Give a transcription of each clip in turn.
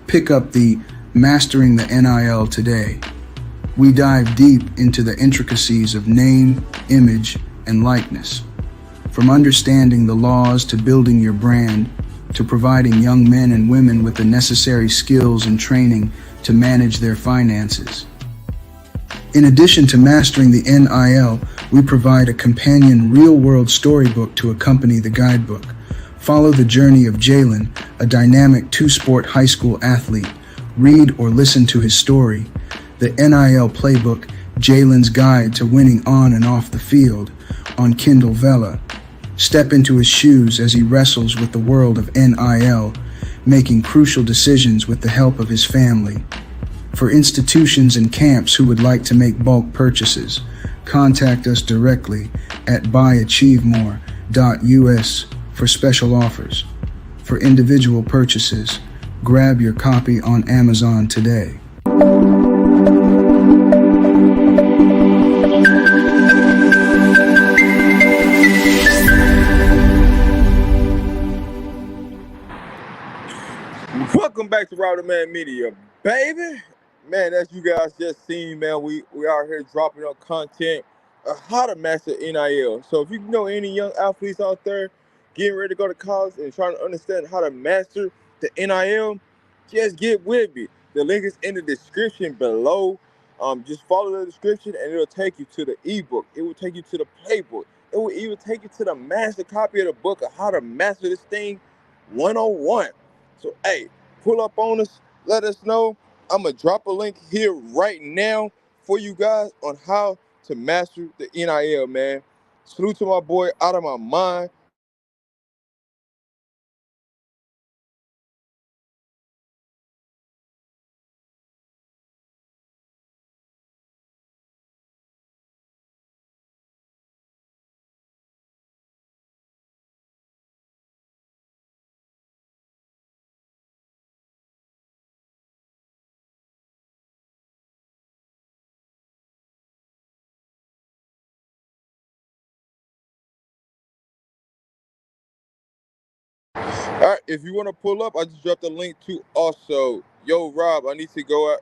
Pick up the Mastering the NIL today. We dive deep into the intricacies of name, image, and likeness. From understanding the laws to building your brand, to providing young men and women with the necessary skills and training to manage their finances. In addition to mastering the NIL, we provide a companion real-world storybook to accompany the guidebook. Follow the journey of Jalen, a dynamic two-sport high school athlete. Read or listen to his story, the NIL Playbook, Jalen's Guide to Winning on and Off the Field, on Kindle Vella. Step into his shoes as he wrestles with the world of NIL, making crucial decisions with the help of his family. For institutions and camps who would like to make bulk purchases, contact us directly at buyachievemore.us for special offers. For individual purchases, grab your copy on Amazon today. Welcome back to Router Man Media, baby. Man, as you guys just seen, man, we out here dropping up content of how to master NIL. So if you know any young athletes out there getting ready to go to college and trying to understand how to master the NIL, just get with me. The link is in the description below. Just follow the description and it'll take you to the ebook. It will take you to the playbook. It will even take you to the master copy of the book of how to master this thing 101. So, hey, pull up on us. Let us know. I'm going to drop a link here right now for you guys on how to master the NIL, man. Salute to my boy, Out of My Mind. All right, if you want to pull up, I just dropped a link to also. Yo, Rob, I need to go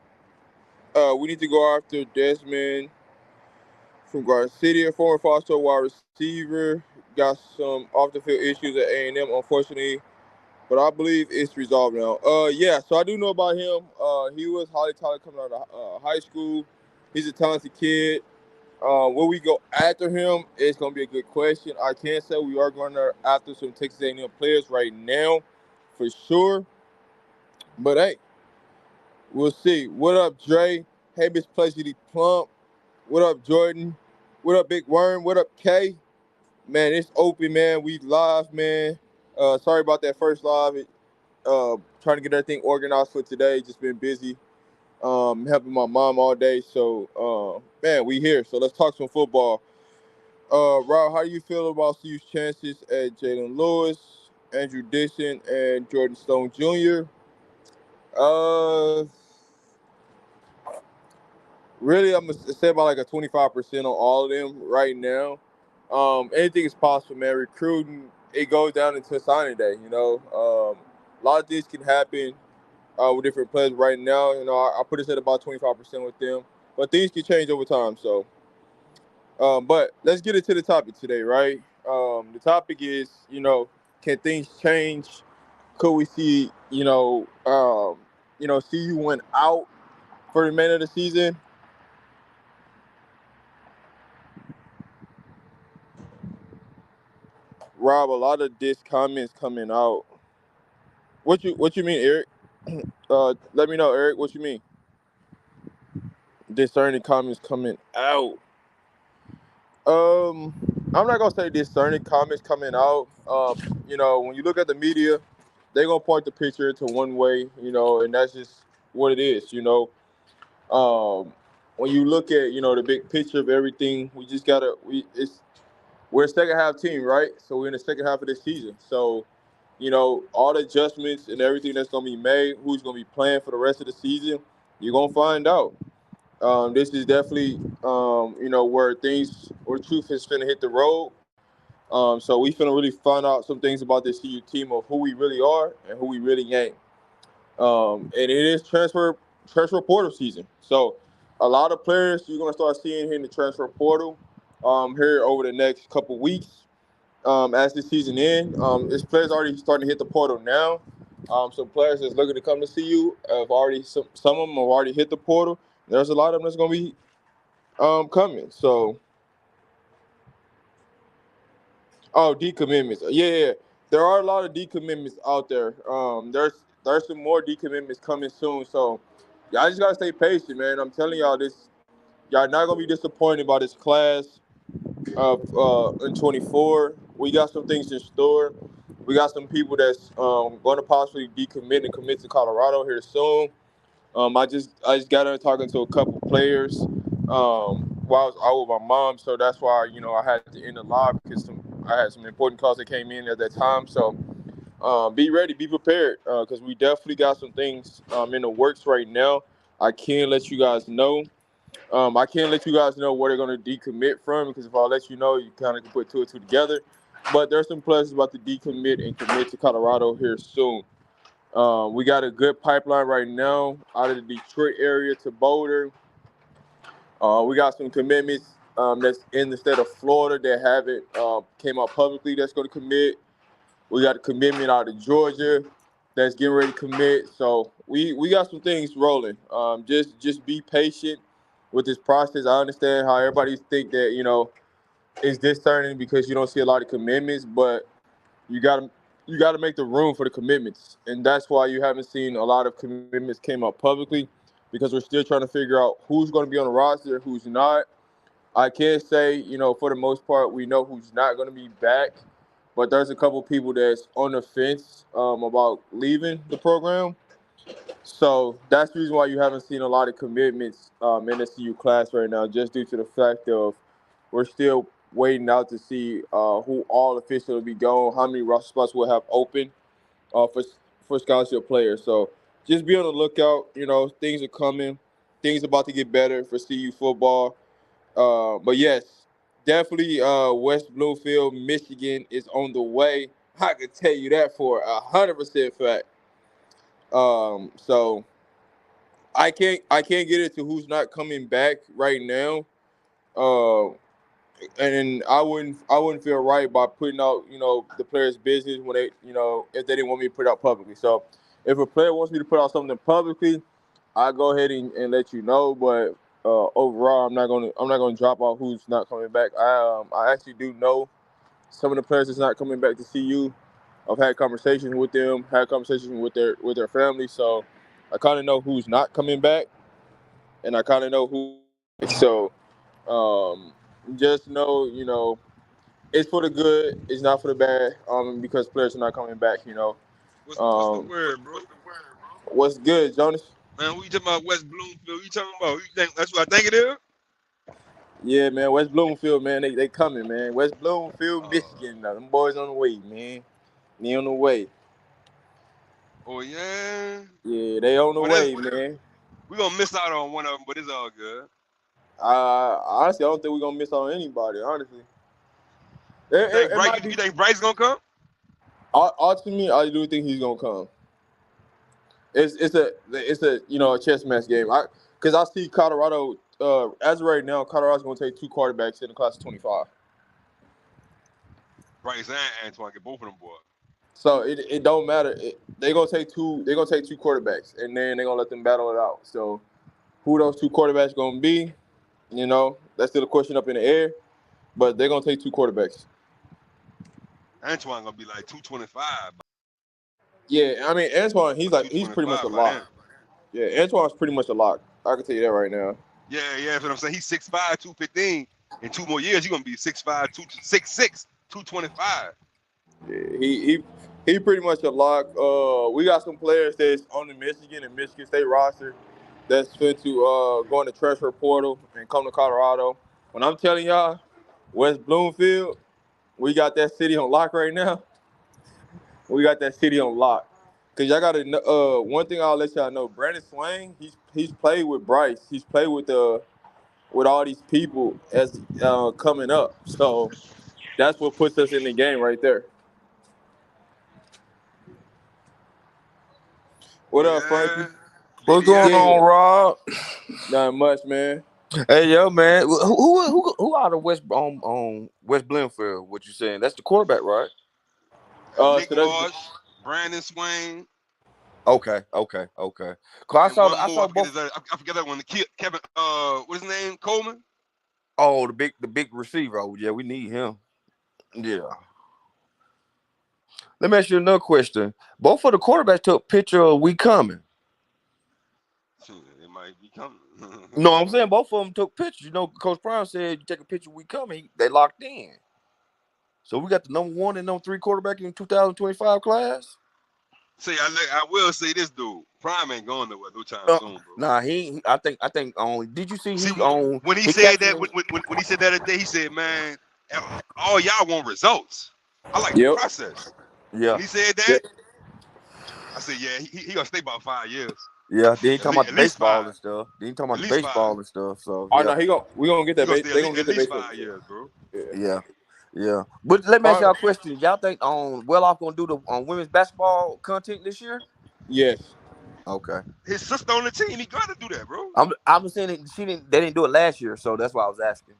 out. We need to go after Desmond from Garden City, a former Foster wide receiver. Got some off the field issues at A&M, unfortunately, but I believe it's resolved now. Yeah, so I do know about him. He was highly talented coming out of high school. He's a talented kid. Will we go after him? It's gonna be a good question. I can say we are going after some Texas A&M players right now, for sure. But hey, we'll see. What up, Dre? Hey, Miss Pleasure Plump. What up, Jordan? What up, Big Worm? What up, K? Man, it's open, man. We live, man. Sorry about that first live. Trying to get everything organized for today. Just been busy. Helping my mom all day. So, man, we here. So let's talk some football. Rob, how do you feel about CU's chances at Jalen Lewis, Andrew Dixon, and Jordan Stone Jr.? Uh, Really, I'm gonna say about like a 25% on all of them right now. Anything is possible, man. Recruiting, it goes down into signing day. A lot of things can happen with different players right now. I put it at about 25% with them, but things can change over time. So, but let's get into the topic today, right? The topic is, can things change? Could we see, CU went out for the remainder of the season? Rob, a lot of diss comments coming out. What you mean, Eric? Let me know, Eric. What you mean? Discerning comments coming out. Um, I'm not gonna say discerning comments coming out. When you look at the media, they're gonna point the picture to one way, and that's just what it is. Um, when you look at the big picture of everything, we just gotta we're a second half team, right? So we're in the second half of this season. So all the adjustments and everything that's going to be made, who's going to be playing for the rest of the season, you're going to find out. This is definitely, where truth is finna hit the road. So we finna really find out some things about this CU team of who we really are and who we really ain't. And it is transfer portal season. So a lot of players you're gonna start seeing here in the transfer portal here over the next couple weeks as the season ends. This players already starting to hit the portal now. Some players that's looking to come to see you have already some of them have already hit the portal. There's a lot of them that's gonna be coming. So decommitments. Yeah. There are a lot of decommitments out there. There's some more decommitments coming soon. So y'all just gotta stay patient, man. I'm telling y'all this. Y'all not gonna be disappointed by this class of in 24. We got some things in store. We got some people that's going to possibly decommit and commit to Colorado here soon. I just got on talking to a couple players while I was out with my mom, so that's why I had to end the live because I had some important calls that came in at that time. So be ready, be prepared, because we definitely got some things in the works right now. I can let you guys know. I can't let you guys know where they're going to decommit from because if I let you know, you kind of can put two and two together. But there's some players about to decommit and commit to Colorado here soon. We got a good pipeline right now out of the Detroit area to Boulder. We got some commitments that's in the state of Florida that haven't came out publicly that's going to commit. We got a commitment out of Georgia that's getting ready to commit. So we got some things rolling. Just be patient with this process. I understand how everybody think that it's discerning because you don't see a lot of commitments, but you got to you got to make the room for the commitments, and that's why you haven't seen a lot of commitments came up publicly because we're still trying to figure out who's going to be on the roster, who's not. I can't say, for the most part, we know who's not going to be back, but there's a couple people that's on the fence about leaving the program. So that's the reason why you haven't seen a lot of commitments in the CU class right now, just due to the fact of we're still waiting out to see who all officially will be going, how many roster spots we'll have open for scholarship players. So just be on the lookout. Things are coming. Things about to get better for CU football. But yes, definitely West Bloomfield, Michigan is on the way. I can tell you that for 100% fact. So I can't get into who's not coming back right now. Uh, and I wouldn't feel right by putting out the player's business when they if they didn't want me to put it out publicly. So if a player wants me to put out something publicly, I go ahead and let you know. But overall, I'm not gonna drop out who's not coming back. I actually do know some of the players that's not coming back to see you. I've had conversations with them, had conversations with their family, so I kind of know who's not coming back, and I kind of know who. So um, just know, it's for the good. It's not for the bad. Because players are not coming back. What's the Um, word, bro? what's good, Jonas? Man, who you talking about? West Bloomfield? Who you talking about? You think that's what I think it is? Yeah, man. West Bloomfield, man. They coming, man. West Bloomfield, Uh, Michigan. Them boys on the way, man. They on the way. oh yeah. Yeah, they on the Well, that's way, man. we gonna miss out on one of them, but it's all good. Honestly, I don't think we're gonna miss out on anybody. Honestly, it, You think it, it Bryce? might You be. think Bryce gonna come? Ultimately, I do think he's gonna come. It's a chess match game. Because I see Colorado as of right now, Colorado's gonna take two quarterbacks in the class of 25. Bryce and Antoine get both of them boys. So it don't matter. They gonna take two. They're gonna take two quarterbacks, and then they're gonna let them battle it out. So who those two quarterbacks gonna be? That's still a question up in the air. But they're gonna take two quarterbacks. Antoine gonna be like 225 Yeah, I mean Antoine, or he's pretty much a 225 by lock. then. Yeah, Antoine's pretty much a lock. I can tell you that right now. Yeah, that's what I'm saying. He's 6'5", 215. In 2 more years, he's gonna be 6'5", 6'6", 225. Yeah, he pretty much a lock. We got some players that's on the Michigan and Michigan State roster that's fit to go in the transfer portal and come to Colorado. When I'm telling y'all, West Bloomfield, we got that city on lock right now. We got that city on lock. Cause y'all gotta know, one thing I'll let y'all know, Brandon Swain, he's played with Bryce. He's played with all these people as coming up. So that's what puts us in the game right there. What up, Frankie? Yeah. What's going BBS. Yeah, on, Rob? not much, man. Hey, yo, man. Who out of West West Blimfield? What you saying? That's the quarterback, right? Nick So that's Marsh, Brandon Swain, Okay. Cause and one I more. saw I forget both. his. I forget that one. Kevin. What's his name? Coleman. Oh, the big receiver. Oh, yeah, we need him. Yeah. Let me ask you another question. Both of the quarterbacks took picture of we coming. Shoot, it might be coming. No, I'm saying both of them took pictures. You know, Coach Brown said you take a picture, we coming. They locked in. So we got the number 1 and number 3 quarterback in 2025 class. Say, I will say this, dude. Prime ain't going nowhere no time Uh, soon, bro. nah, I think only. Did you see See, he on? when he He said catching that, them. when he said that today, he said, "Man, all y'all want results. I like the yep. process." Yeah, When he said Yeah. that, I said, "Yeah, he gonna stay about 5 years, yeah. Then he talking about the at least baseball five, and stuff. Then he talking at about the least five. baseball and stuff. So Oh yeah, no, we gonna get He that gonna base. stay They gonna get at the least baseball. 5 years, bro." Yeah. yeah. But let me ask Prime. y'all a question. Y'all think well off gonna do the women's basketball content this year? Yes. Okay. His sister on the team, he gotta do that, bro. I'm saying they didn't do it last year, so that's why I was asking.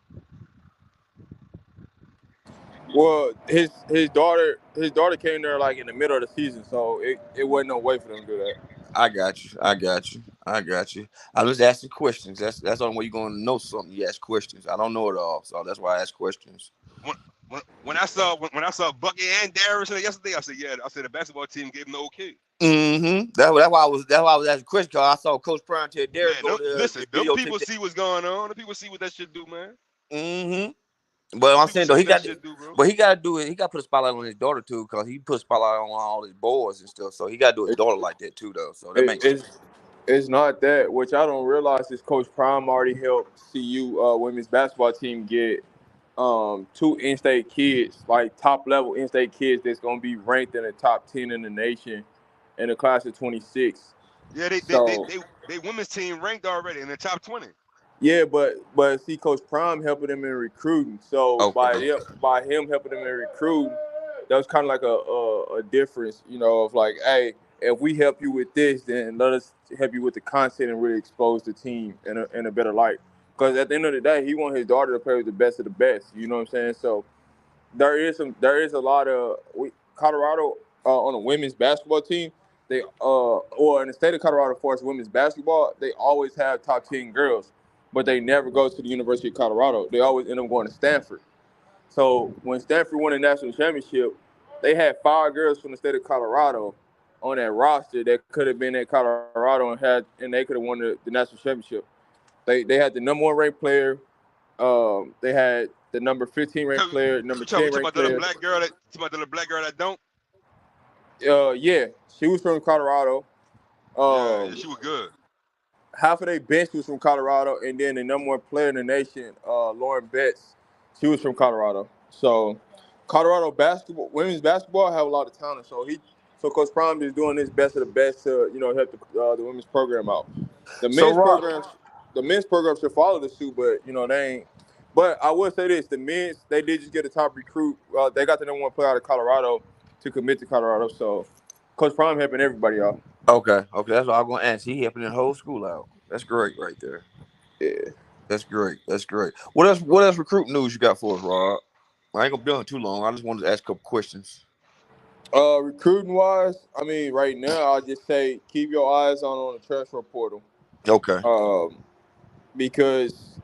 Well, his daughter came there like in the middle of the season, so it wasn't no way for them to do that. I got you. I was asking questions. That's the only way you're gonna know something. You ask questions. I don't know it all, so that's why I ask questions. When when I saw Bucky and Darius yesterday, I said, "Yeah," I said the basketball team gave him the okay. Mm-hmm. That's why I was asking questions. Cause I saw Coach Prime tell Derek Man, go there listen, and them videotape people that. see what's going on. The people see what that shit do, man. Mm-hmm. But Them I'm people saying see though, what that shit do, bro. he got to do it. He got to put a spotlight on his daughter too, cause he put a spotlight on all his boys and stuff. So he got to do his It, daughter like that too, though. So that it, makes sense. it's not that. Which I don't realize is Coach Prime already helped CU women's basketball team get 2 in-state kids, like top level in-state kids that's gonna be ranked in the top 10 in the nation in the class of 26. Yeah, So they women's team ranked already in the top 20. yeah, but see, Coach Prime helping them in recruiting. So Okay. by him helping them in recruiting, that was kind of like a difference, of like, hey, if we help you with this, then let us help you with the content and really expose the team in a better light. Because at the end of the day, he wants his daughter to play with the best of the best. You know what I'm saying? So there is a lot of Colorado on a women's basketball team. They or in the state of Colorado for women's basketball, they always have top 10 girls, but they never go to the University of Colorado. They always end up going to Stanford. So when Stanford won the national championship, they had 5 girls from the state of Colorado on that roster that could have been at Colorado and they could have won the national championship. They had the number 1 ranked player. They had the number 15 ranked player, number You talking 10 talk ranked about the little player. black girl that talk about the little black girl that don't? Yeah, she was from Colorado. Yeah, Um, she was good. Half of their bench was from Colorado, and then the number 1 player in the nation, Lauren Betts, she was from Colorado. So, Colorado basketball, women's basketball, have a lot of talent. So Coach Prime is doing his best of the best to help the women's program out. The So men's Rob, program, the men's program should follow the suit, but they ain't. But I will say this: the men's they did just get a top recruit. They got the number 1 player out of Colorado to commit to Colorado. So Coach Prime helping everybody out. okay, that's what I'm gonna ask. He helping the whole school out. That's great right there. Yeah. That's great. What else recruit news you got for us, Rob? I ain't gonna be on too long. I just wanted to ask a couple questions. Recruiting wise, I mean, right now I'll just say keep your eyes on the transfer portal. Okay. Um, because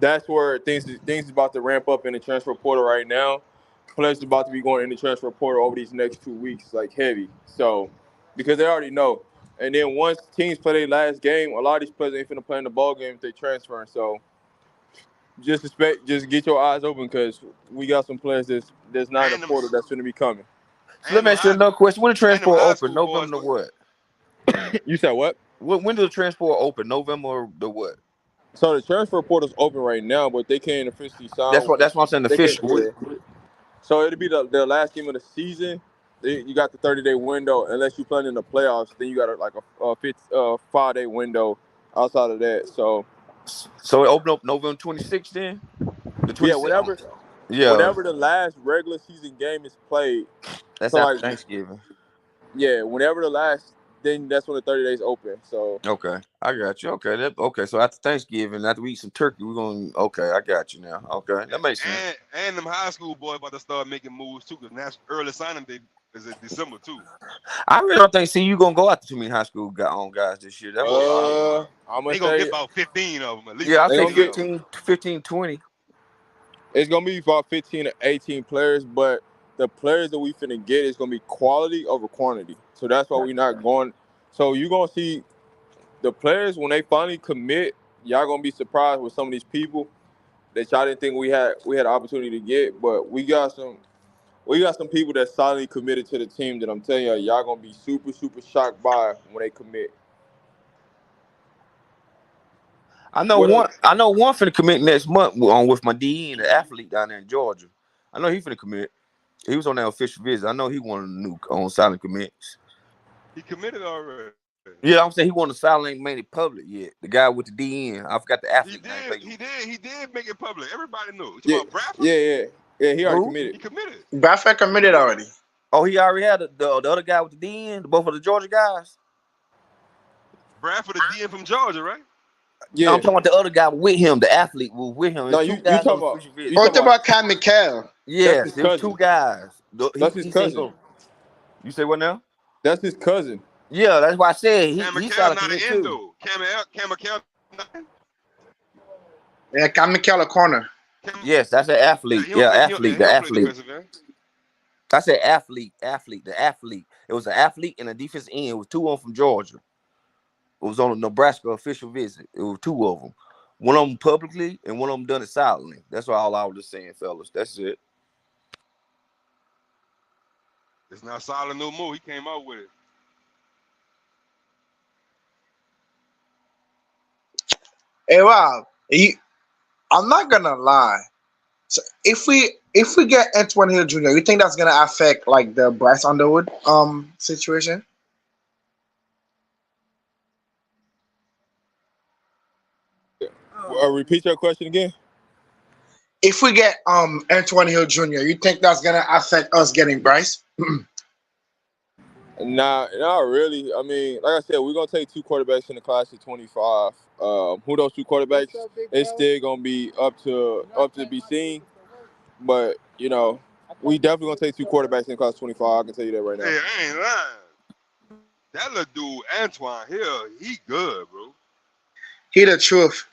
that's where things is about to ramp up in the transfer portal right now. Players about to be going in the transfer portal over these next 2 weeks, like heavy. So, because they already know. And then once teams play their last game, a lot of these players ain't finna play in the ball game if they transfer. So, just get your eyes open because we got some players that's not in the And them portal that's gonna be coming. So let and me them ask you high another question. When the and them transport high open? school boys. November to what? You said what? When does the transport open? November to what? So the transfer portal's open right now, but they can't officially sign. That's what I'm saying. They can't. Official. Yeah. So it'll be the last game of the season. You got the 30-day window. Unless you play in the playoffs, then you got like a 5-day window outside of that. So So it opened up November 26th then? The yeah, 26th? Yeah, whenever the last regular season game is played. that's So after like Thanksgiving. yeah, whenever the last then that's when the 30 days open. So Okay, I got you. Okay. So after Thanksgiving, after we eat some turkey, we're gonna. Okay, I got you now. Okay, that makes sense. And them high school boys about to start making moves too, because that's early signing day is in December too. I really don't think you gonna go after too many high school guys this year. That's what I'm gonna They gonna get say about 15 of them at least. yeah, I'll they say gonna get 15, 20. it's gonna be about 15 to 18 players, but the players that we finna get is gonna be quality over quantity. So that's why we're not going. So you're gonna see the players when they finally commit. Y'all gonna be surprised with some of these people that y'all didn't think we had an opportunity to get, but we got some people that solidly committed to the team that I'm telling y'all gonna be super shocked by when they commit. I know one finna commit next month with my DN, the athlete down there in Georgia. I know he finna commit. He was on that official visit. I know he wanted a new on silent commits. He committed already. Yeah, I'm saying he wanted silent, ain't made it public yet. The guy with the DN, I forgot the athlete name. He did make it public. Everybody knew. Yeah, About Bradford? yeah. He already Who? committed. He committed. Bradford committed already. Oh, he already had the other guy with the DN, both of the Georgia guys. Bradford, the DN from Georgia, right? Yeah, No, I'm talking about the other guy with him, the athlete was with him. No, There's you two guys talking on about- official you visit. What talking about Cam McHale? Yes, his there was cousin. two guys. That's his He said cousin. go. You say what now? That's his cousin. Yeah, that's why I said Cam he's McHale out not an of end too. though. Cam McHale. Yeah, Cam McHale a corner. Yes, that's an athlete. He don't play athlete. defensive end. I said athlete, the athlete. It was an athlete and a defense end. It was two of them from Georgia. It was on a Nebraska official visit. It was two of them. One of them publicly and one of them done it silently. That's all I was just saying, fellas. That's it. It's not solid no more. He came out with it. Hey, Rob, I'm not gonna lie. So if we get Antoine Hill Jr., you think that's gonna affect like the Bryce Underwood situation? Repeat your question again. If we get Antoine Hill Jr., you think that's gonna affect us getting Bryce? Nah, not really. I mean, like I said, we're gonna take two quarterbacks in the class of 25. Who those two quarterbacks? It's still gonna be up to be seen. But you know, we definitely gonna take two quarterbacks in the class of 25. I can tell you that right now. Hey, I ain't lying. That little dude, Antoine Hill, he good, bro. He the truth.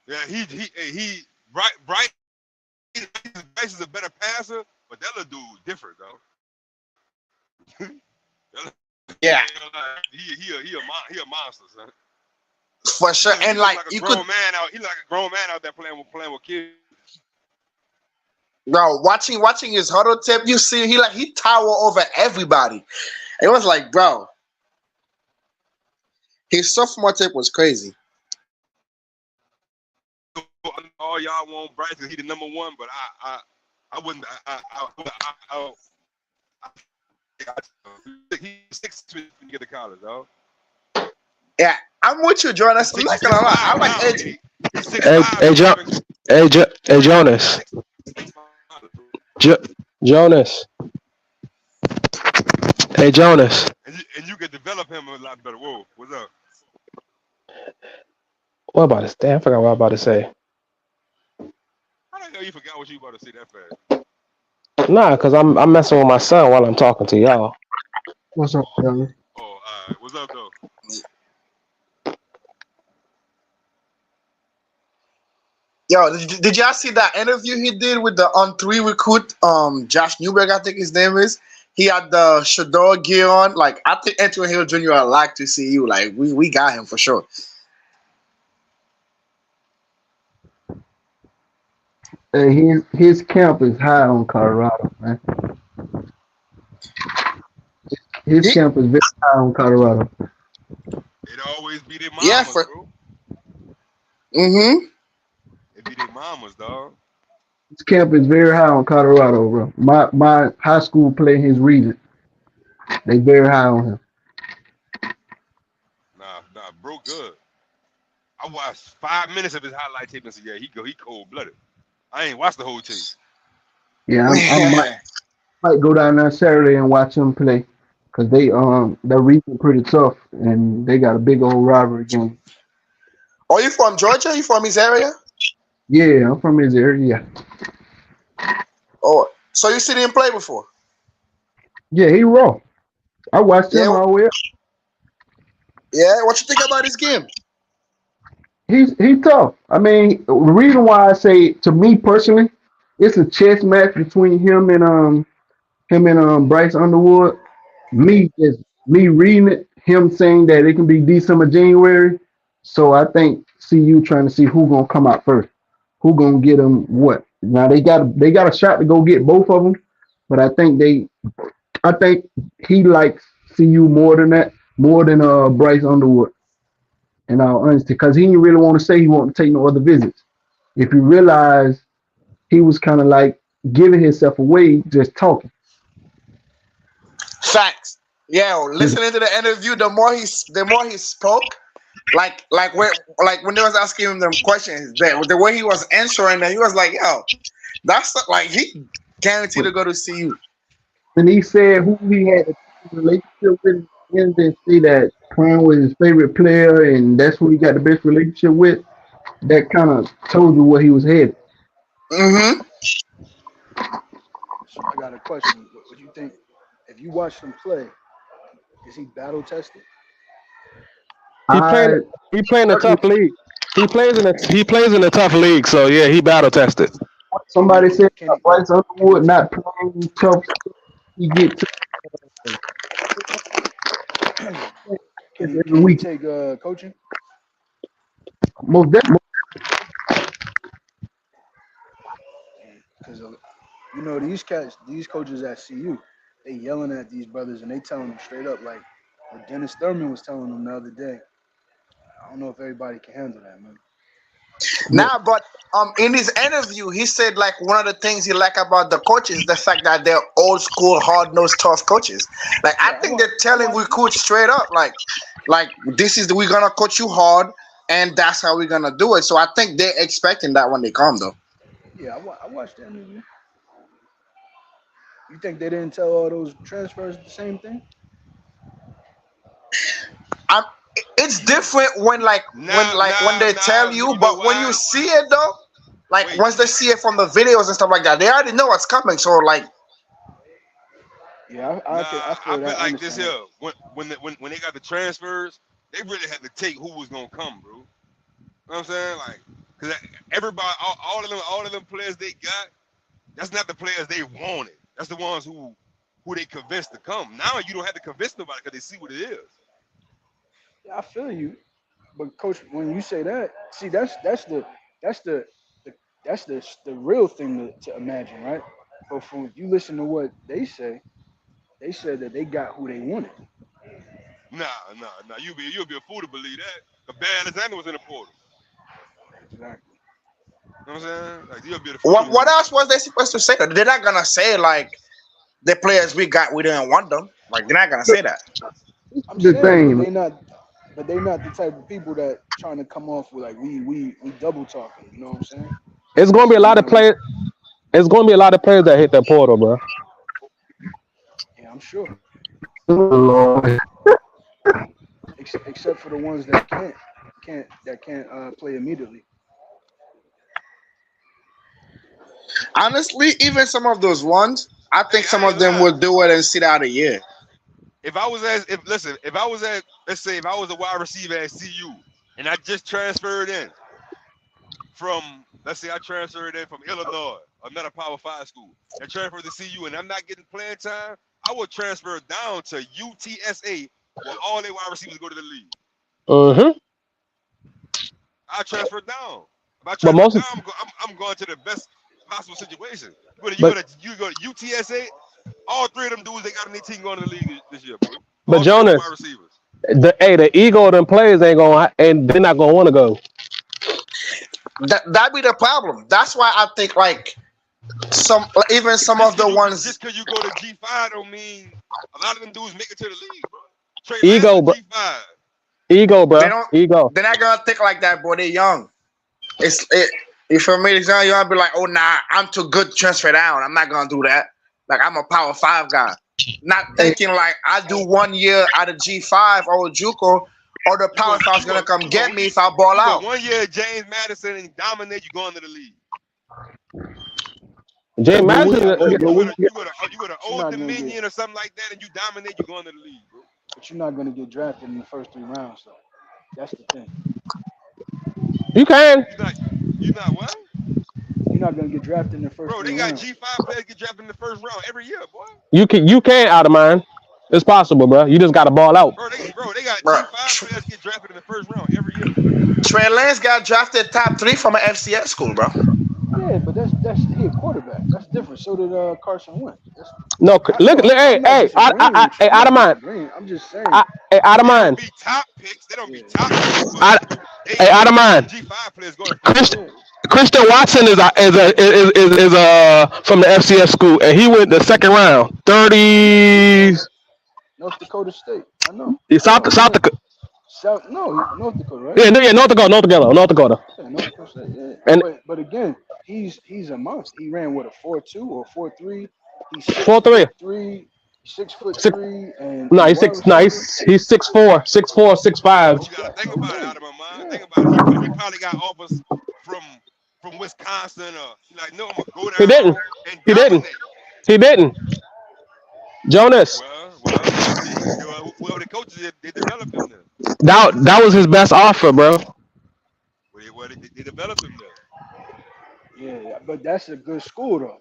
Yeah, he Bryce is a better passer, but that little dude different though. Yeah, he a monster, son. for sure. And like a you grown could, man out. He's like a grown man out there playing with kids. bro, watching his huddle tip, you see he tower over everybody. It was like, bro, his sophomore tape was crazy. All y'all want Bryce because he the number one, but I wouldn't. He's 6 when you get to college, though. Yeah, I'm with you, Jordan. I'm not gonna lie. I like Edgy. Hey, Jonas. Jonas. Hey, Jonas. And you can develop him a lot better. Whoa, what's up? What about this? Damn, I forgot what I was about to say. How the hell you forgot what you about to say that fast? Nah, cause I'm messing with my son while I'm talking to y'all. What's up, brother? Oh, what's up, though? Yo, did y'all see that interview he did with the on-3 recruit, Josh Newberg, I think his name is? He had the Shador gear on. Like, I think Antoine Hill Jr. I'd like to see you. Like, we got him for sure. Hey, his camp is high on Colorado, man. His camp is very high on Colorado. It always be their mamas, Yeah, bro. Mm-hmm. It be their mamas, dog. His camp is very high on Colorado, bro. My high school played his region. They very high on him. Nah, bro, good. I watched 5 minutes of his highlight tape and said, yeah, he cold-blooded. I ain't watched the whole tape. Yeah, I might go down there Saturday and watch him play. because they're region pretty tough and they got a big old rivalry game. Are you from Georgia? You from his area? Yeah, I'm from his area. Oh, so you seen him play before? Yeah, he raw. I watched Yeah, him all the way up. yeah. What you think about his game? He's tough. I mean, the reason why I say to me personally, it's a chess match between him and Bryce Underwood. Me reading it, him saying that it can be December, January. So I think CU trying to see who gonna come out first, who gonna get them what. Now they got a shot to go get both of them, but I think he likes CU more than that, more than Bryce Underwood. In all honesty, because he didn't really want to say he wanted to take no other visits. If you realize he was kind of like giving himself away just talking. Facts. Yeah, listening to the interview, the more he spoke, when they was asking him them questions, the way he was answering them, he was like, "Yo, that's like he guaranteed to go to CU." And he said who he had a relationship with, and then say that Crown was his favorite player, and that's who he got the best relationship with. That kind of told you where he was headed. Mm-hmm. So I got a question. What you think? If you watch him play, is he battle tested? He playing I he playing a tough league. He plays in a tough league, so yeah, he battle tested. Can somebody said can Bryce he Underwood not playing tough. He get to every can he week. take coaching? Most definitely. Because you know these cats, these coaches at CU, they yelling at these brothers and they telling them straight up like what Dennis Thurman was telling them the other day. I don't know if everybody can handle that, man. Now, but in his interview, he said like one of the things he like about the coaches is the fact that they're old school, hard nosed, tough coaches. Like I Yeah, think they're I telling watched. recruits straight up, like this is we're gonna coach you hard, and that's how we're gonna do it. So I think they're expecting that when they come, though. Yeah, I watched the interview. You think they didn't tell all those transfers the same thing? I'm, it's different when when they tell you, You know but when you why? see it though, like Wait, once they see it from the videos and stuff like that, they already know what's coming. So like, Yeah, nah, I I feel feel that. I like this understand here. that. When they got the transfers, they really had to take who was gonna come, bro. You know what I'm saying? Like, cause everybody, all of them players they got, that's not the players they wanted. That's the ones who they convinced to come. Now you don't have to convince nobody because they see what it is. Yeah, I feel you. But coach, when you say that, see, that's the that's the real thing to imagine, right? But from if you listen to what they said that they got who they wanted. Nah, nah. You'll be a fool to believe that. The bad Alexander was in the portal. Exactly. You know what I'm saying? Like you'll be the fool to what believe else that. was they supposed to say? They're not gonna say like the players we got, we didn't want them. Like they're not gonna say that. I'm The saying, but thing, they not the type of people that trying to come off with like we double talking. You know what I'm saying? It's They gonna be a say, lot of players. It's gonna be a lot of players that hit that portal, bro. yeah, I'm sure. Lord, Except for the ones that can't play immediately. Honestly, even some of those ones, I Hey, think some I of ain't them lying. will do it and sit out a year. If I was at let's say if I was a wide receiver at CU and I just transferred in from let's say I transferred in from Illinois, another Power Five school, and transferred to CU and I'm not getting playing time, I would transfer down to UTSA where all their wide receivers go to the league. Mm-hmm. I transfer down. If I But transfer most, down, I'm going to the best possible situation. but You go to UTSA. All three of them dudes they got in their team going to the league this year, bro. but All three of them wide Jonas, receivers. the ego of them players and they're not gonna want to go. That be the problem. That's why I think like even some of the ones. Just cause you go to G5 don't mean a lot of them dudes make it to the league, bro. Trey Lance Ego, went bro. G5. Ego, They bro. don't. Ego. They're not gonna think like that, bro. They're young. You feel me? It's young. You gonna be like, oh nah, I'm too good to transfer down. I'm not gonna do that. Like I'm a power five guy. not Hey, thinking like I do 1 year at a G5 or a JUCO, or the You Power go, Five's you gonna go, come you go, get me if I ball you go out. 1 year at James Madison and dominate. You go into the league. Jay but Madison, You go to you're Old not gonna get, Dominion or something like that, and you dominate. You go into the league, bro. but you're not gonna get drafted in the first 3 rounds though. That's the thing. you can. You not, you not what? You're not gonna get drafted in the first Bro, three they got rounds. G5 players get drafted in the first round every year, boy. You can out of mine. It's possible, bro. You just got to ball out. Bro, they got Bro, G5 players get drafted in the first round every year. Trey Lance got drafted top 3 from an FCS school, bro. Yeah, but that's he a quarterback. That's different. So did Carson Wentz. That's No, no. hey, I'm not hey, disagreeing with you. hey, I'm out of not mine. disagreeing. I'm just saying. Out of They don't mine. be top picks. They don't be Yeah, top picks, but Out, they hey, out of them mine. G5 players go in the first Christian, round. yeah. Christian Watson is from the FCS school, and he went the second round. 30 North Dakota State. I know. I South know. He South went Dakota. South. No, North Dakota, right? Yeah, North Dakota. Yeah, North Dakota State. Yeah. And But again, he's a monster. He ran what, a 4.2 or 4.3. He's six 4-3. foot three, 6 foot Six, three, no, and he's wide six. No, receiver. he's 6'4", 6'4", But 6'5". you got to think about it, Okay. out of my mind. Yeah. Think about it. He probably got offers from Wisconsin. He like, no, I'm gonna go He didn't. down and He didn't. dominate. He didn't. Jonas. Well, see, whoever the coaches they developed him there. That was his best offer, bro. They developed him there. Yeah, but that's a good school though.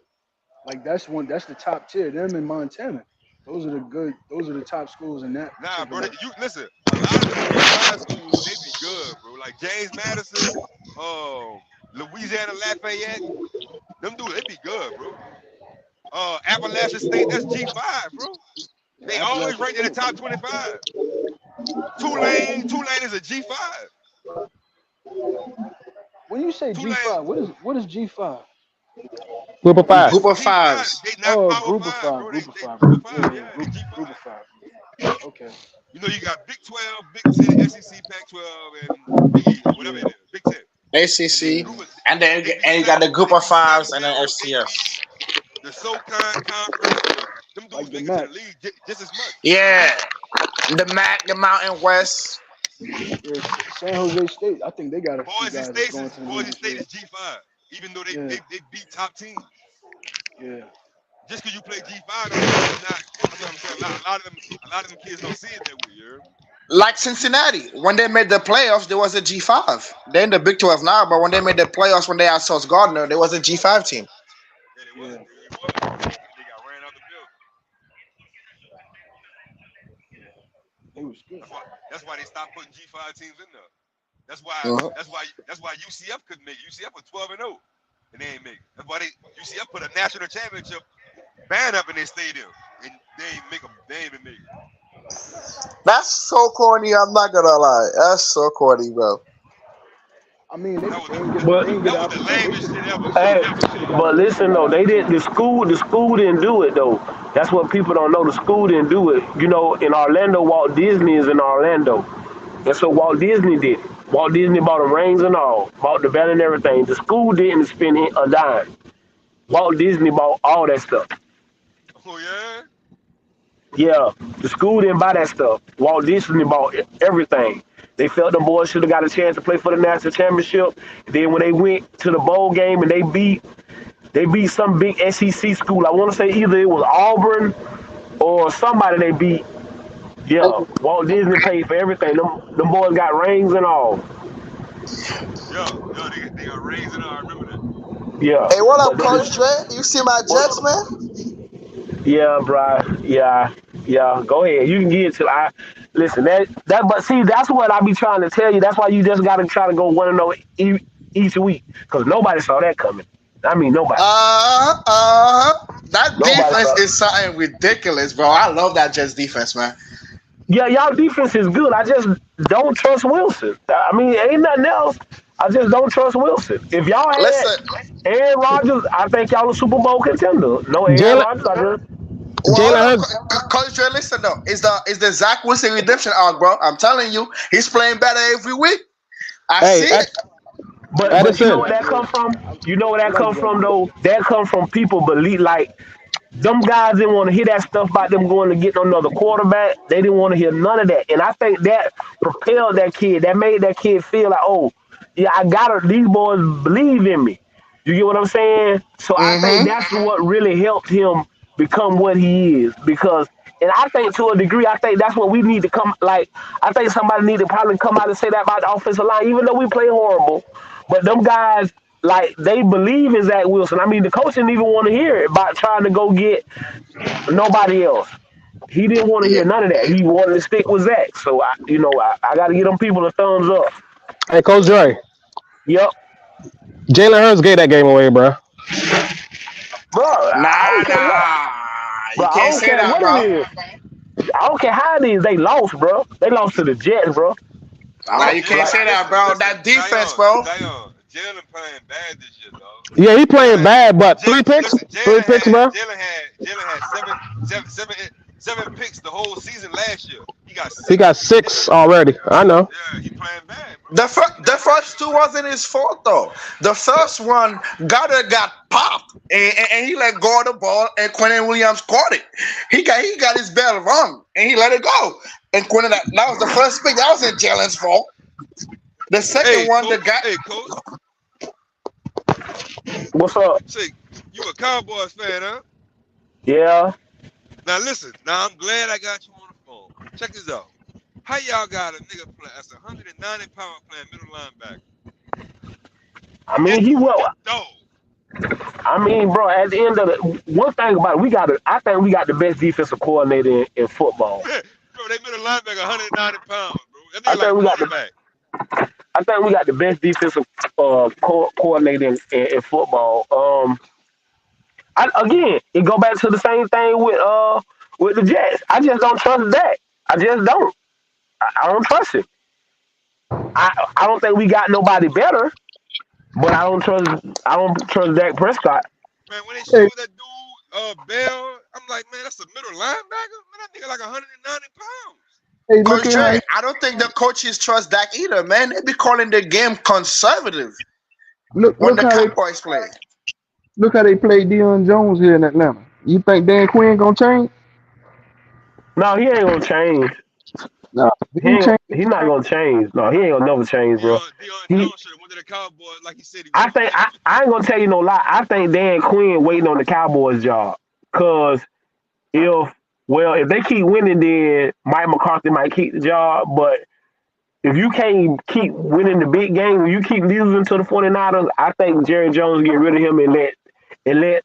Like that's one. That's the top tier. Them in Montana. Those are the good. Those are the top schools in that Nah, bro. particular. You listen. A lot of them G5 schools, they be good, bro. Like James Madison, Louisiana Lafayette. Them dudes, they be good, bro. Appalachian State, that's G5, bro. Yeah, They always Appalachian ranked in the State. top 25. Tulane is a G5. When you say G Tulane, five, what is G5? Group of five. Group of G5, fives. they not Oh, Power group of 5, five. bro. Group of They five. group of Yeah, 5, yeah. yeah, they Group G5. of five. Okay. You know, you got Big 12, Big 10, SEC, Pac 12, and Big East, or whatever Yeah. it is, Big 10. And then ACC, group of, and then they be and you got seven, the group they of be seven fives and then down, eight deep. FCS. The SoCon conference, them Like dudes the make it to the Mac. league just as much, or Yeah, more. the MAC, the Mountain West. Yeah, San Jose State. I think they got a few Boise guys that's State going is to the league Boise this State year. is G5, even though Yeah, they beat top teams. yeah. Just because you play G5 don't mean you're not. That's what I'm saying. A lot of them kids don't see it that way. You heard me? Like Cincinnati, when they made the playoffs, there was a G5. They're in the Big 12 now, but when they made the playoffs, when they had Sauce Gardner, there was a G5 team. Yeah, they was. Yeah, It was. They got ran out the building. yeah. He was good. That's why they stopped putting G5 teams in there. That's why Mhm. that's why that's why UCF couldn't make it. UCF was 12-0 and they ain't make it. That's why UCF put a national championship ban up in their stadium and they ain't make them. They ain't even make it. That's so corny. I'm not gonna lie. That's so corny, bro. I mean, That was they the didn't get But they didn't get that an was the opportunity. lamest shit ever. hey, They should have got but they should have listen got though, an they didn't. opportunity. The school didn't do it though. That's what people don't know. The school didn't do it. You know, in Orlando, Walt Disney is in Orlando, and so Walt Disney did it. Walt Disney bought them rings and all, bought the band and everything. The school didn't spend a dime. Walt Disney bought all that stuff. Oh yeah. Yeah, the school didn't buy that stuff. Walt Disney bought everything. They felt the boys should have got a chance to play for the national championship. Then when they went to the bowl game and they beat some big SEC school. I want to say either it was Auburn or somebody they beat. Yeah, Walt Disney paid for everything. Them boys got rings and all. Yeah, they got rings and all. I remember that. Yeah, Hey, what but up, Coach Dre? You see my Jets, man? yeah, bruh. Yeah. Go ahead. You can get it to I. Listen, that. But see, that's what I be trying to tell you. That's why you just gotta try to go 1-0 each week, cause nobody saw that coming. I mean, nobody. That Nobody defense saw. is something ridiculous, bro. I love that Jets defense, man. Yeah, y'all defense is good. I just don't trust Wilson. I mean, ain't nothing else. I just don't trust Wilson. If y'all had Listen, Aaron Rodgers, I think y'all a Super Bowl contender. No Aaron Jalen Rodgers, I just well, hold Jalen up, Hurts. Coach Dre. Listen though, is the Zach Wilson redemption arc, bro? I'm telling you, he's playing better every week. I Hey, see it. but you know Edison. where that Yeah, come from? You know where I that like come Zach from Wilson. though? That come from people believe like Them guys didn't want to hear that stuff about them going to get another quarterback. They didn't want to hear none of that. And I think that propelled that kid. That made that kid feel like, oh, yeah, I gotta. These boys believe in me. You get what I'm saying? So I think Mm-hmm. that's what really helped him become what he is. Because, and I think to a degree, I think that's what we need to come. Like, I think somebody need to probably come out and say that about the offensive line, even though we play horrible. But them guys, like, they believe in Zach Wilson. I mean, the coach didn't even want to hear it about trying to go get nobody else. He didn't want to Yeah. hear none of that. He wanted to stick with Zach. So I got to give them people a thumbs up. Hey, Coach Dre, Yep, Jalen Hurts gave that game away, bro. bro. I Nah, don't care what, nah. bro. You I can't don't say care that, what it bro. is. I don't care how it is. They lost, bro. They lost to the Jets, bro. Nah, But you can't Jalen, Like, say that, listen, bro. listen, That defense, Zion, bro. Zion, Jalen playing bad this year, dog. Yeah, he playing Jalen, bad, but Listen, three picks, bro. Jalen had seven picks the whole season last year. He got He six got this 6 year. already. I know. Yeah, he playing bad, bro. The first two wasn't his fault though. The first one, Goddard got popped and he let go of the ball and Quentin Williams caught it. He got his bell rung and he let it go. And Quentin, that was the first pick. That wasn't Jalen's fault. The second Hey, one, the coach. guy. Hey, coach. what's up? Say, you a Cowboys fan, huh? Yeah. Now listen. Now I'm glad I got you on the phone. Check this out. How y'all got a nigga play that's 190-pound playing middle linebacker? I That mean, he dude, will. a dog. I mean, bro. At the end of the one thing about it, we got. I think we got the best defensive coordinator in football. Bro, they middle linebacker 190 pounds, bro. That I nigga like think a we got the. quarterback. I think we got the best defensive coordinator in football. Again, it go back to the same thing with the Jets. I just don't trust that. I just don't. I don't trust him. I don't think we got nobody better, but I don't trust Dak Prescott. Man, when they Hey, showed that dude, Bell, I'm like, man, that's a middle linebacker? Man, that nigga like 190 pounds. hey, look Coach at how Dre, I don't think the coaches trust Dak either, man. They be calling the game conservative look when look the how they Cowboys play. look how they play Deion Jones here in Atlanta. You think Dan Quinn gonna change? No, he ain't gonna change. No, he He ain't ain't. change. He's not gonna change. No, he ain't gonna never change, bro. Deion He. Jones should have went to the Cowboys like he said he was I going think to. I ain't gonna tell you no lie. I think Dan Quinn waiting on the Cowboys job, cause if they keep winning, then Mike McCarthy might keep the job. But if you can't keep winning the big game, if you keep losing to the 49ers, I think Jerry Jones get rid of him and let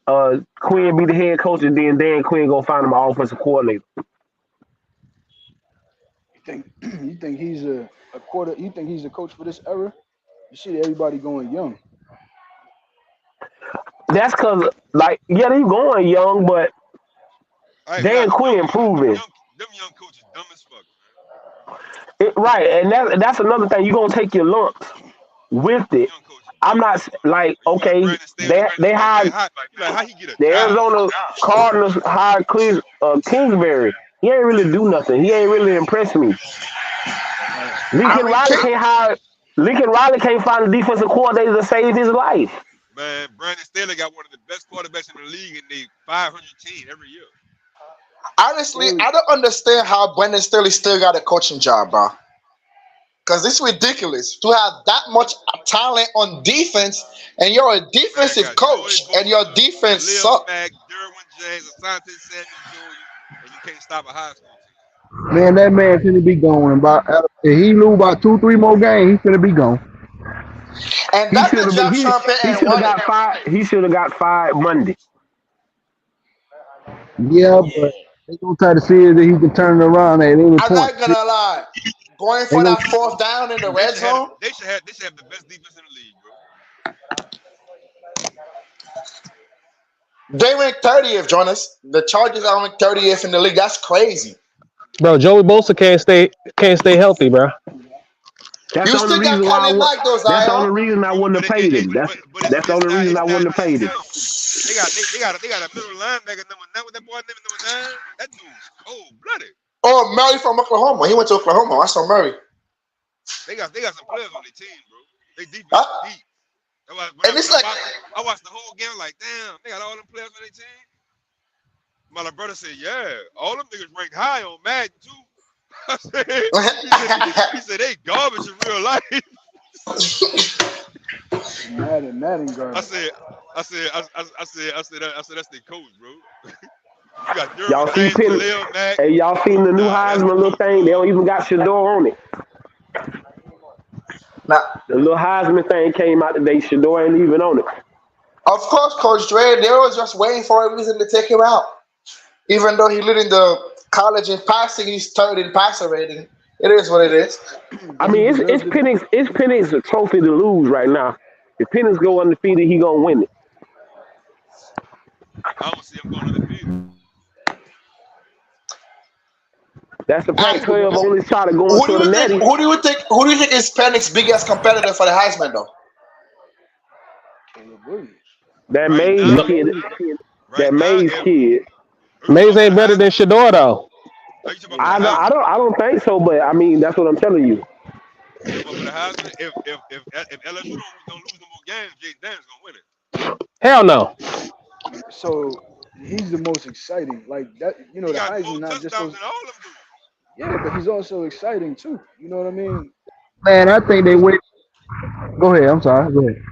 Quinn be the head coach, and then Dan Quinn go find him an offensive coordinator. You think he's a quarter? You think he's a coach for this era? You see everybody going young. That's cause like yeah, they going young, but I ain't gonna lie, Dan Quinn improving. them young coaches dumb as fuck, Right, and that's another thing. You're gonna take your lumps with man. it. Young coaches I'm dumb as not fuck. like You got okay. Brandon Staley right They there. hired How he get a the job? Arizona Cardinals hired Kingsbury. He ain't really do nothing. He ain't really impressed me. Right. Lincoln Harry Riley King. can't hire. Lincoln Riley can't find a defensive coordinator to save his life. Man, Brandon Staley got one of the best quarterbacks in the league in the 500 team every year. Honestly, Staley, I don't understand how Brandon Staley still got a coaching job, bro. Because it's ridiculous to have that much talent on defense and you're a Man, defensive got Joey coach and your Bosa, defense Khalil sucks. Mack, Derwin James, Asante Samuel Jr., and you can't stop a high school team. Man, that man finna be going. About if he lose about 2-3 more games, he finna be gone. And He that's should the have been. job Sean He Payton should have wanted. got fired. He should have got fired Monday. Yeah, but they gonna try to see if he can turn it around at any I'm point. not gonna lie. Going They for gonna that fourth down in the They red should have zone, the best defense in the league, bro. they rank 30th, Jonas. The Chargers are ranked 30th in the league. That's crazy. Bro, Joey Bosa can't stay healthy, bro. That's You the only still got reason why I Khalil would. Mack, though, That's the only Zion. reason I wouldn't have paid him. That's the only reason I wouldn't have paid him. Him. They got a middle linebacker number 9. What that boy name number 9? That dude's cold blooded. Oh, Murray from Oklahoma. He went to Oklahoma. I saw Murray. They got some players on their team, bro. They defense Huh? is deep. That's why And it's like, I watched the whole game like, damn, they got all them players on their team. My little brother said, yeah, all them niggas ranked high on Madden too. I said, he said they garbage in real life. Madden I garbage. said, I said that's their coach, bro. You got Derwin Y'all see James, Penny? Khalil Mack. Hey, y'all seen the new Nah, that's the Heisman little coach, thing? They dog. don't even got Shador on it. Now, The little Heisman thing came out today. Shador ain't even on it. of course, Coach Dre, they was just waiting for a reason to take him out. Even though he leading the college in passing, he's third in passer rating. It is what it is. I But he mean, it's deserved it. Penix a trophy to lose right now. If Penix go undefeated, he gonna win it. I don't see him going undefeated. That's the Actually, Pac-12 only shot at going to the Natty. Who do you think is Penix's biggest competitor for the Heisman though? Caleb Williams. That Right Mays now, kid, right now, if Mays Urban for ain't the better than Heisman, Shador though. are you talking about for Yeah, the Heisman? I don't think so, but I mean that's what I'm telling you. You talking about for the Heisman? If LSU don't lose no more games, Jay Daniels gonna win it. Hell no. so he's the most exciting. Like that, He the got more Heisman not just touchdowns those. than all of them dudes. Yeah, but he's also exciting too. You know what I mean? Man, I think they wait. Go ahead. I'm sorry. Go ahead.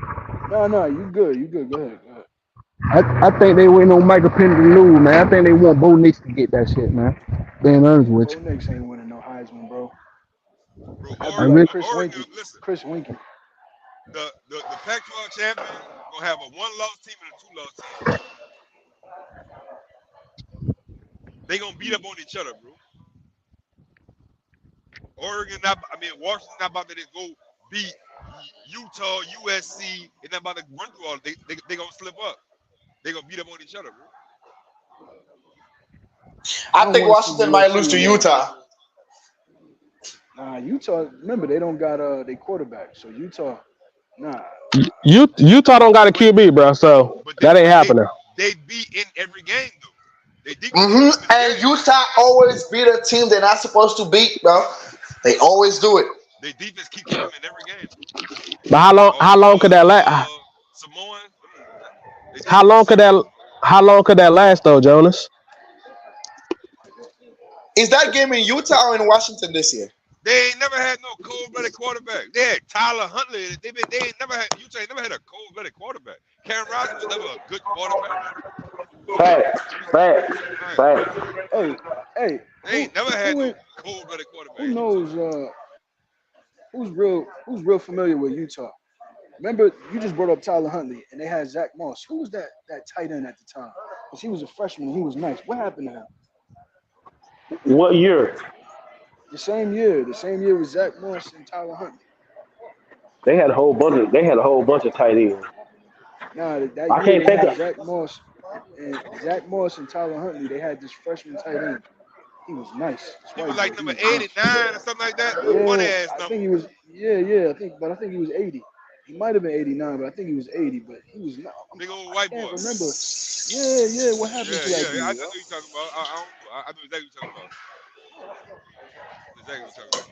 No, you good. You good. Go ahead. Go ahead. I think they waiting on Michael Penix to lose, man. I think they want Bo Nix to get that shit, man. Being honest with Bo you. Nix ain't winning no Heisman, bro. Bro, That'd I be like really, Chris Oregon, Winky. listen, Chris Winky. the Pac-12 champion gonna have a one-loss team and a two-loss team. They gonna beat up on each other, bro. Washington not about to just go beat Utah, USC, and not about to run through all. They gonna slip up. They gonna beat up on each other, bro. I I don't think want to see Washington might lose USC to in there. Utah. Nah, Utah. Remember, they don't got their quarterback. So Utah, nah. Utah don't got a But QB, bro. So but they that ain't but they happening. they beat in every game though. They defense keep them in the And game. Utah always beat a team they're not supposed to beat, bro. They always do it. They defense keep them in every game, bro. But how long? All How them long could that last? Samoans, they How defense is long could that? serious. How long could that last though, Jonas? Is that game in Utah or in Washington this year? They ain't never had no cold-blooded quarterback. They had Tyler Huntley. They ain't never had Utah ain't never had a cold-blooded quarterback. Cam Rising was never a good quarterback. Facts, facts, Right. facts. Hey, hey, They ain't never had who no in, cold-blooded who quarterback in Utah. knows who's real familiar with Utah? Remember, you just brought up Tyler Huntley, and they had Zach Moss. Who was that tight end at the time? Because he was a freshman. And he was nice. What happened to him? What year? The same year with Zach Moss and Tyler Huntley. They had a whole bunch of tight ends. Nah, that I year can't they think had of. Zach Moss and Tyler Huntley. They had this freshman tight end. He was nice. This He was white boy. like He number was nice. 89 or something like that. A funny Yeah, ass I number. think he was. Yeah. I think he was 80. He might have been 89, but I think he was 80. But he was not. Big old I white can't boy. remember. Yeah. What happened Yeah, to that yeah, yeah. I dude? know Yo? what you're talking about. I don't know. I know exactly what you're talking about. Exactly what you're talking about.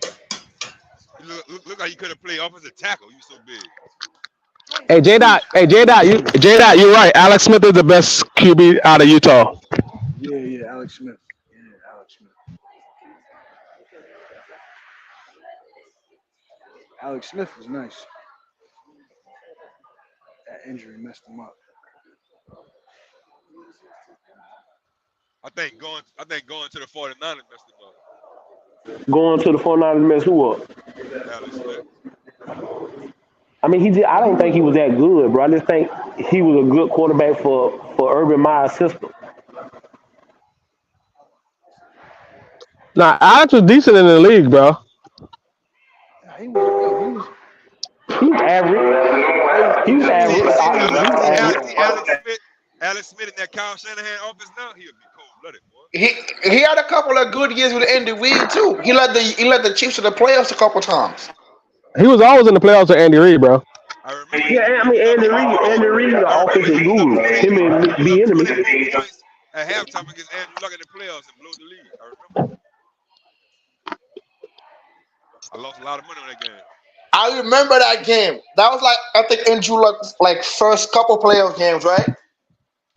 He look like he could have played offensive tackle. He was so big. Hey J He Dot. was Hey J he was Dot. huge. J Dot. You're right. Alex Smith is the best QB out of Utah. Yeah. Alex Smith. Yeah, Alex Smith. Alex Smith was nice. That injury messed him up. I think going to the 49ers messed him up. Going to the 49ers mess who up? Alex Smith. I mean, I But he don't think was he was that good, bro. I just think he was a good quarterback for Urban Meyer's system. Nah, Alex was decent in the league, bro. he was yo he was He was hey average. He was he See, average. was see, he was He was see, average. Alex, versatile. see Alex Smith. Alex Smith in that Kyle Shanahan office now, he'll be cold-blooded, boy. He he had a couple of good years with Andy Reid too. He led the Chiefs to the playoffs a couple times. He was always in the playoffs with Andy Reid, bro. I remember Yeah, I mean Andy Reid, the I remember offensive he put up guru. 20. Him He and put up B enemy. 24 points at halftime against Andrew Luck in the playoffs and blew the lead. I remember. I lost a lot of money on that game. I remember that game. That was like I think Andrew Luck's like first couple playoff games, right?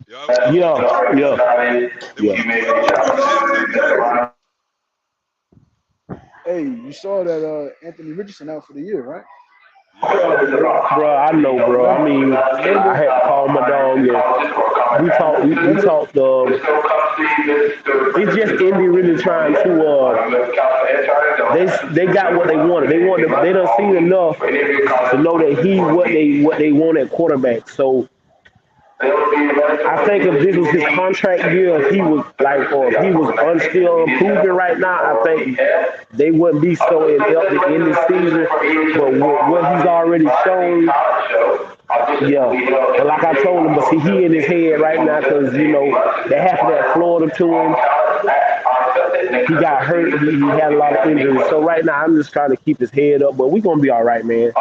Yeah, it was a coach. Yeah, yeah, It was a coach. It was a halftime show. Hey, you saw that Anthony Richardson out for the year, right? Yeah. bro. I know, bro. I Remember? mean, I Remember? had to call my dog. And we talked. We Remember? talked. It's just Indy really trying to. They got what they wanted. They wanted. They done seen enough to know that he what they want at quarterback. So I think if this was his contract year, if he was like, or if he was still improving right now, I think they wouldn't be so inept in this season. But with what he's already shown, yeah. But like I told him, but see, he in his head right now because they happened at Florida to him. He got hurt. He had a lot of injuries. So right now, I'm just trying to keep his head up. But we're gonna be all right, man.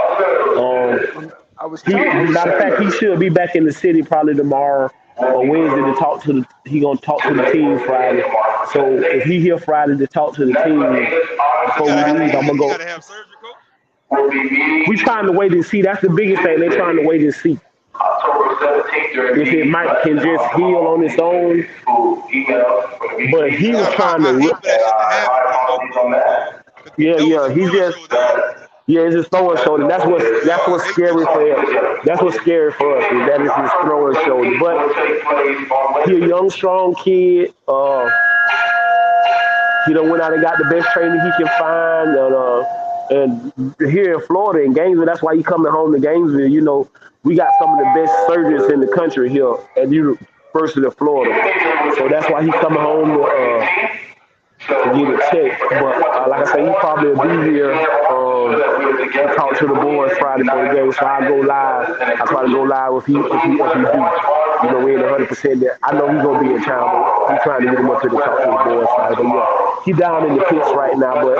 I was He, telling. matter of fact, he should be back in the city probably tomorrow or Wednesday to talk to the. He gonna talk to the team Friday. So if he here Friday to talk to the team He before we gotta leave, I'm gonna he go. gotta have surgery, coach. We trying to wait and see. That's the biggest thing. They trying to wait and see if it might can just heal on its own. But he was trying I to. hate for that shit to happen, coach. Cause Yeah, that was yeah. his He throwing just. shoulder, ain't it? Yeah, it's his throwing shoulder. Yeah, That's I what's hate that scary for shit. him. That's what's scary for us. Is that is his throwing shoulder. But he a young, strong kid. He done went out and got the best training he can find. And here in Florida, in Gainesville, that's why he coming home to Gainesville. We got some of the best surgeons in the country here at University of Florida. So that's why he coming home to get it checked. But like I say, he probably will be here to talk to the boys Friday for the game. So I go live. I try to go live if he do. We ain't 100% there. I know he's gonna be in town, but he's trying to get him up here to talk to the boys Friday. But yeah, he down in the pits right now. But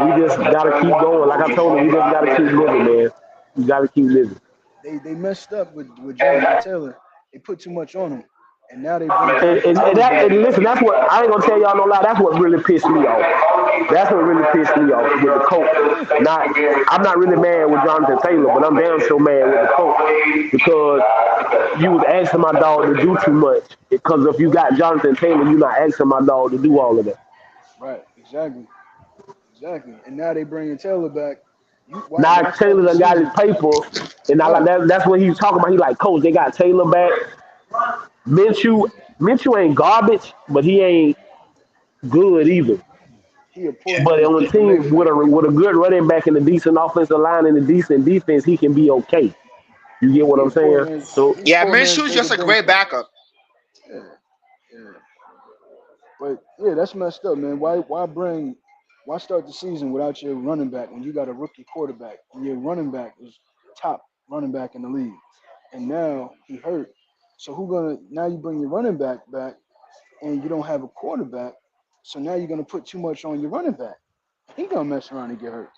we just gotta keep going. Like I told him, we just gotta keep living, man. We gotta keep living. They messed up with Jonathan Taylor. They put too much on him, and now they bring And, Jonathan and, and, Taylor that, back. and listen, that's what I ain't gonna tell y'all no lie. That's what really pissed me off. That's what really pissed me off with the coach. I'm not really mad with Jonathan Taylor, but I'm damn sure mad with the coach because you was asking my dog to do too much. Because if you got Jonathan Taylor, you're not asking my dog to do all of that. Right, exactly. And now they bringing Taylor back. You Now why start Taylor the done got his season? paper, and I like Right. that's what he was talking about. He like, coach, they got Taylor back. Minshew ain't garbage, but he ain't good either. He a poor But man's on a Baker team with Mayfield. a good running back and a decent offensive line and a decent defense, he can be okay. You get what He I'm a poor saying? man's So he a Yeah, poor man's Minshew's Baker just a great Mayfield. backup. Yeah, yeah. But yeah, that's messed up, man. Why start the season without your running back when you got a rookie quarterback and your running back is top running back in the league, and now he hurt. So who gonna now you bring your running back and you don't have a quarterback, so now you're gonna put too much on your running back. He gonna mess around and get hurt.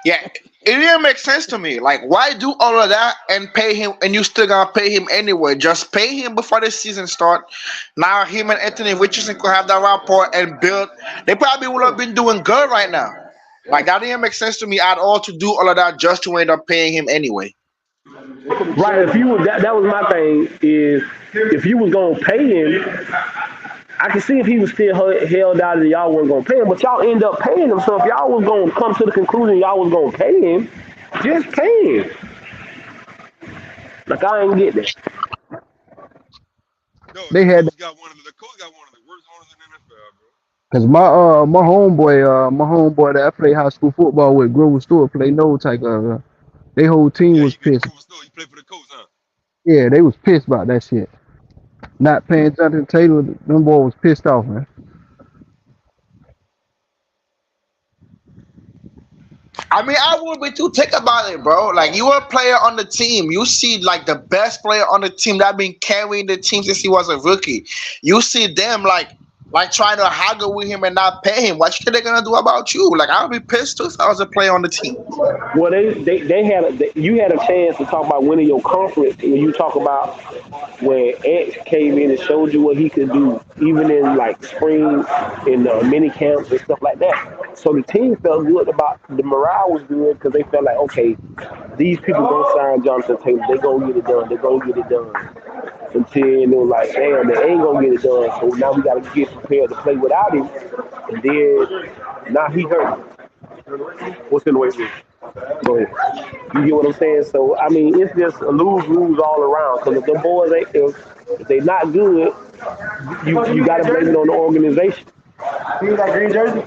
Yeah, it didn't make sense to me. Like, why do all of that and pay him, and you still gonna pay him anyway? Just pay him before the season start. Now him and Anthony Richardson could have that rapport and build. They probably would have Yeah, been doing good right now. yeah. Like that didn't make sense to me at all to do all of that just to end up paying him anyway. They could have right, if traded you him. was that was my thing is if you was gonna pay him, I can see if he was still held out and y'all weren't gonna pay him, but y'all end up paying him. So if y'all was gonna come to the conclusion y'all was gonna pay him, just pay him. Like I ain't get that. No, They had the coach got one of the worst owners in the NFL, bro. because my homeboy that I play high school football with, Grover Stewart, play no type of. They whole team Yeah, was you get pissed. Grover Stewart. You play for the coach, huh? Yeah, they was pissed about that shit. Not paying Jonathan Taylor, them boy was pissed off, man. I mean, I would be too. Think about it, bro. Like you were a player on the team. You see, like the best player on the team that been carrying the team since he was a rookie. You see them like trying to haggle with him and not pay him. What you think they're gonna do about you? Like I would be pissed too if I was a player on the team. Well, you had a chance to talk about winning your conference when you talk about when X came in and showed you what he could do, even in like spring in mini camps and stuff like that. So the team felt good about the morale was good because they felt like okay, these people gonna sign Jonathan Taylor, they gonna get it done, they gonna get it done. until they were like, damn, they ain't gonna get it done. So now we gotta get prepared to play without him. And then now he hurt. What's in the weight room? Go ahead. You get what I'm saying? So I mean, it's just a lose all around. Because if the boys ain't, if they not good, you got to blame it on the organization. See that green jersey?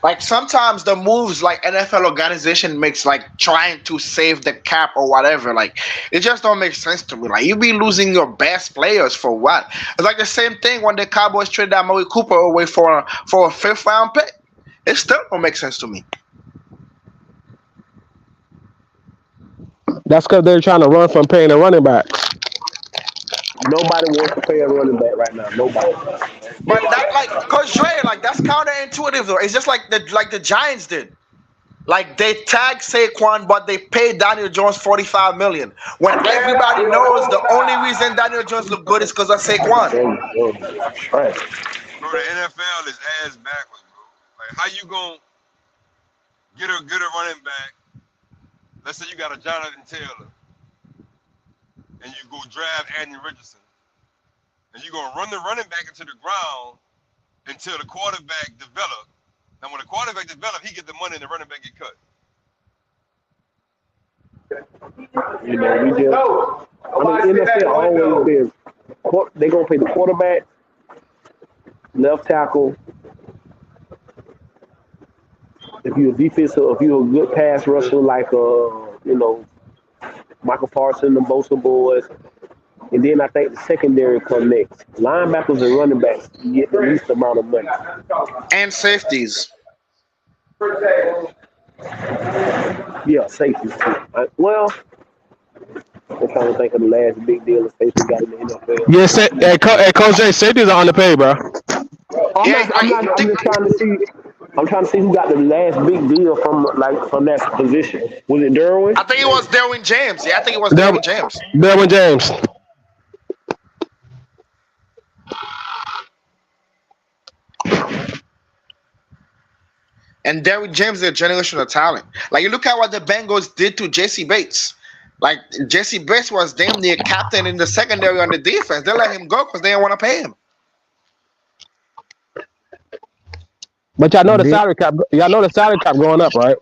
Like sometimes the moves like NFL organization makes like trying to save the cap or whatever, like it just don't make sense to me. Like you be losing your best players for what? It's like the same thing when the Cowboys traded Amari Cooper away for a 5th round pick. It still don't make sense to me. That's because they're trying to run from paying a running back. Nobody wants to pay a running back right now. Nobody. But that like Coach Dre, like that's counterintuitive though. It's just like the Giants did. Like they tagged Saquon, but they paid Daniel Jones $45 million. When everybody knows the only reason Daniel Jones look good is because of Saquon. Right. Bro, the NFL is ass backwards, bro. Like, how you gonna get a running back? Let's say you got a Jonathan Taylor, and you go draft Anthony Richardson, and you're gonna run the running back into the ground until the quarterback develop. Now, when the quarterback develop, he get the money, and the running back get cut. You know, we just. I mean, NFL always been. They gonna pay the quarterback, left tackle. If you're a defensive, if you're a good pass rusher like Michael Parsons and the Bosa boys, and then I think the secondary come next. Linebackers and running backs get the least amount of money. And safeties. Yeah, safeties too. Well, I'm trying to think of the last big deal that safety got in the NFL. Yeah, Coach J, safeties are underpaid, bro. I'm just trying to see. I'm trying to see who got the last big deal from that position. Was it Derwin? I think it was Derwin James. Yeah, I think it was Derwin James. Derwin James. And Derwin James is a generational talent. Like you look at what the Bengals did to Jesse Bates. Like Jesse Bates was damn near captain in the secondary on the defense. They let him go because they didn't want to pay him. But y'all know the salary cap. Y'all know the salary cap going up, right?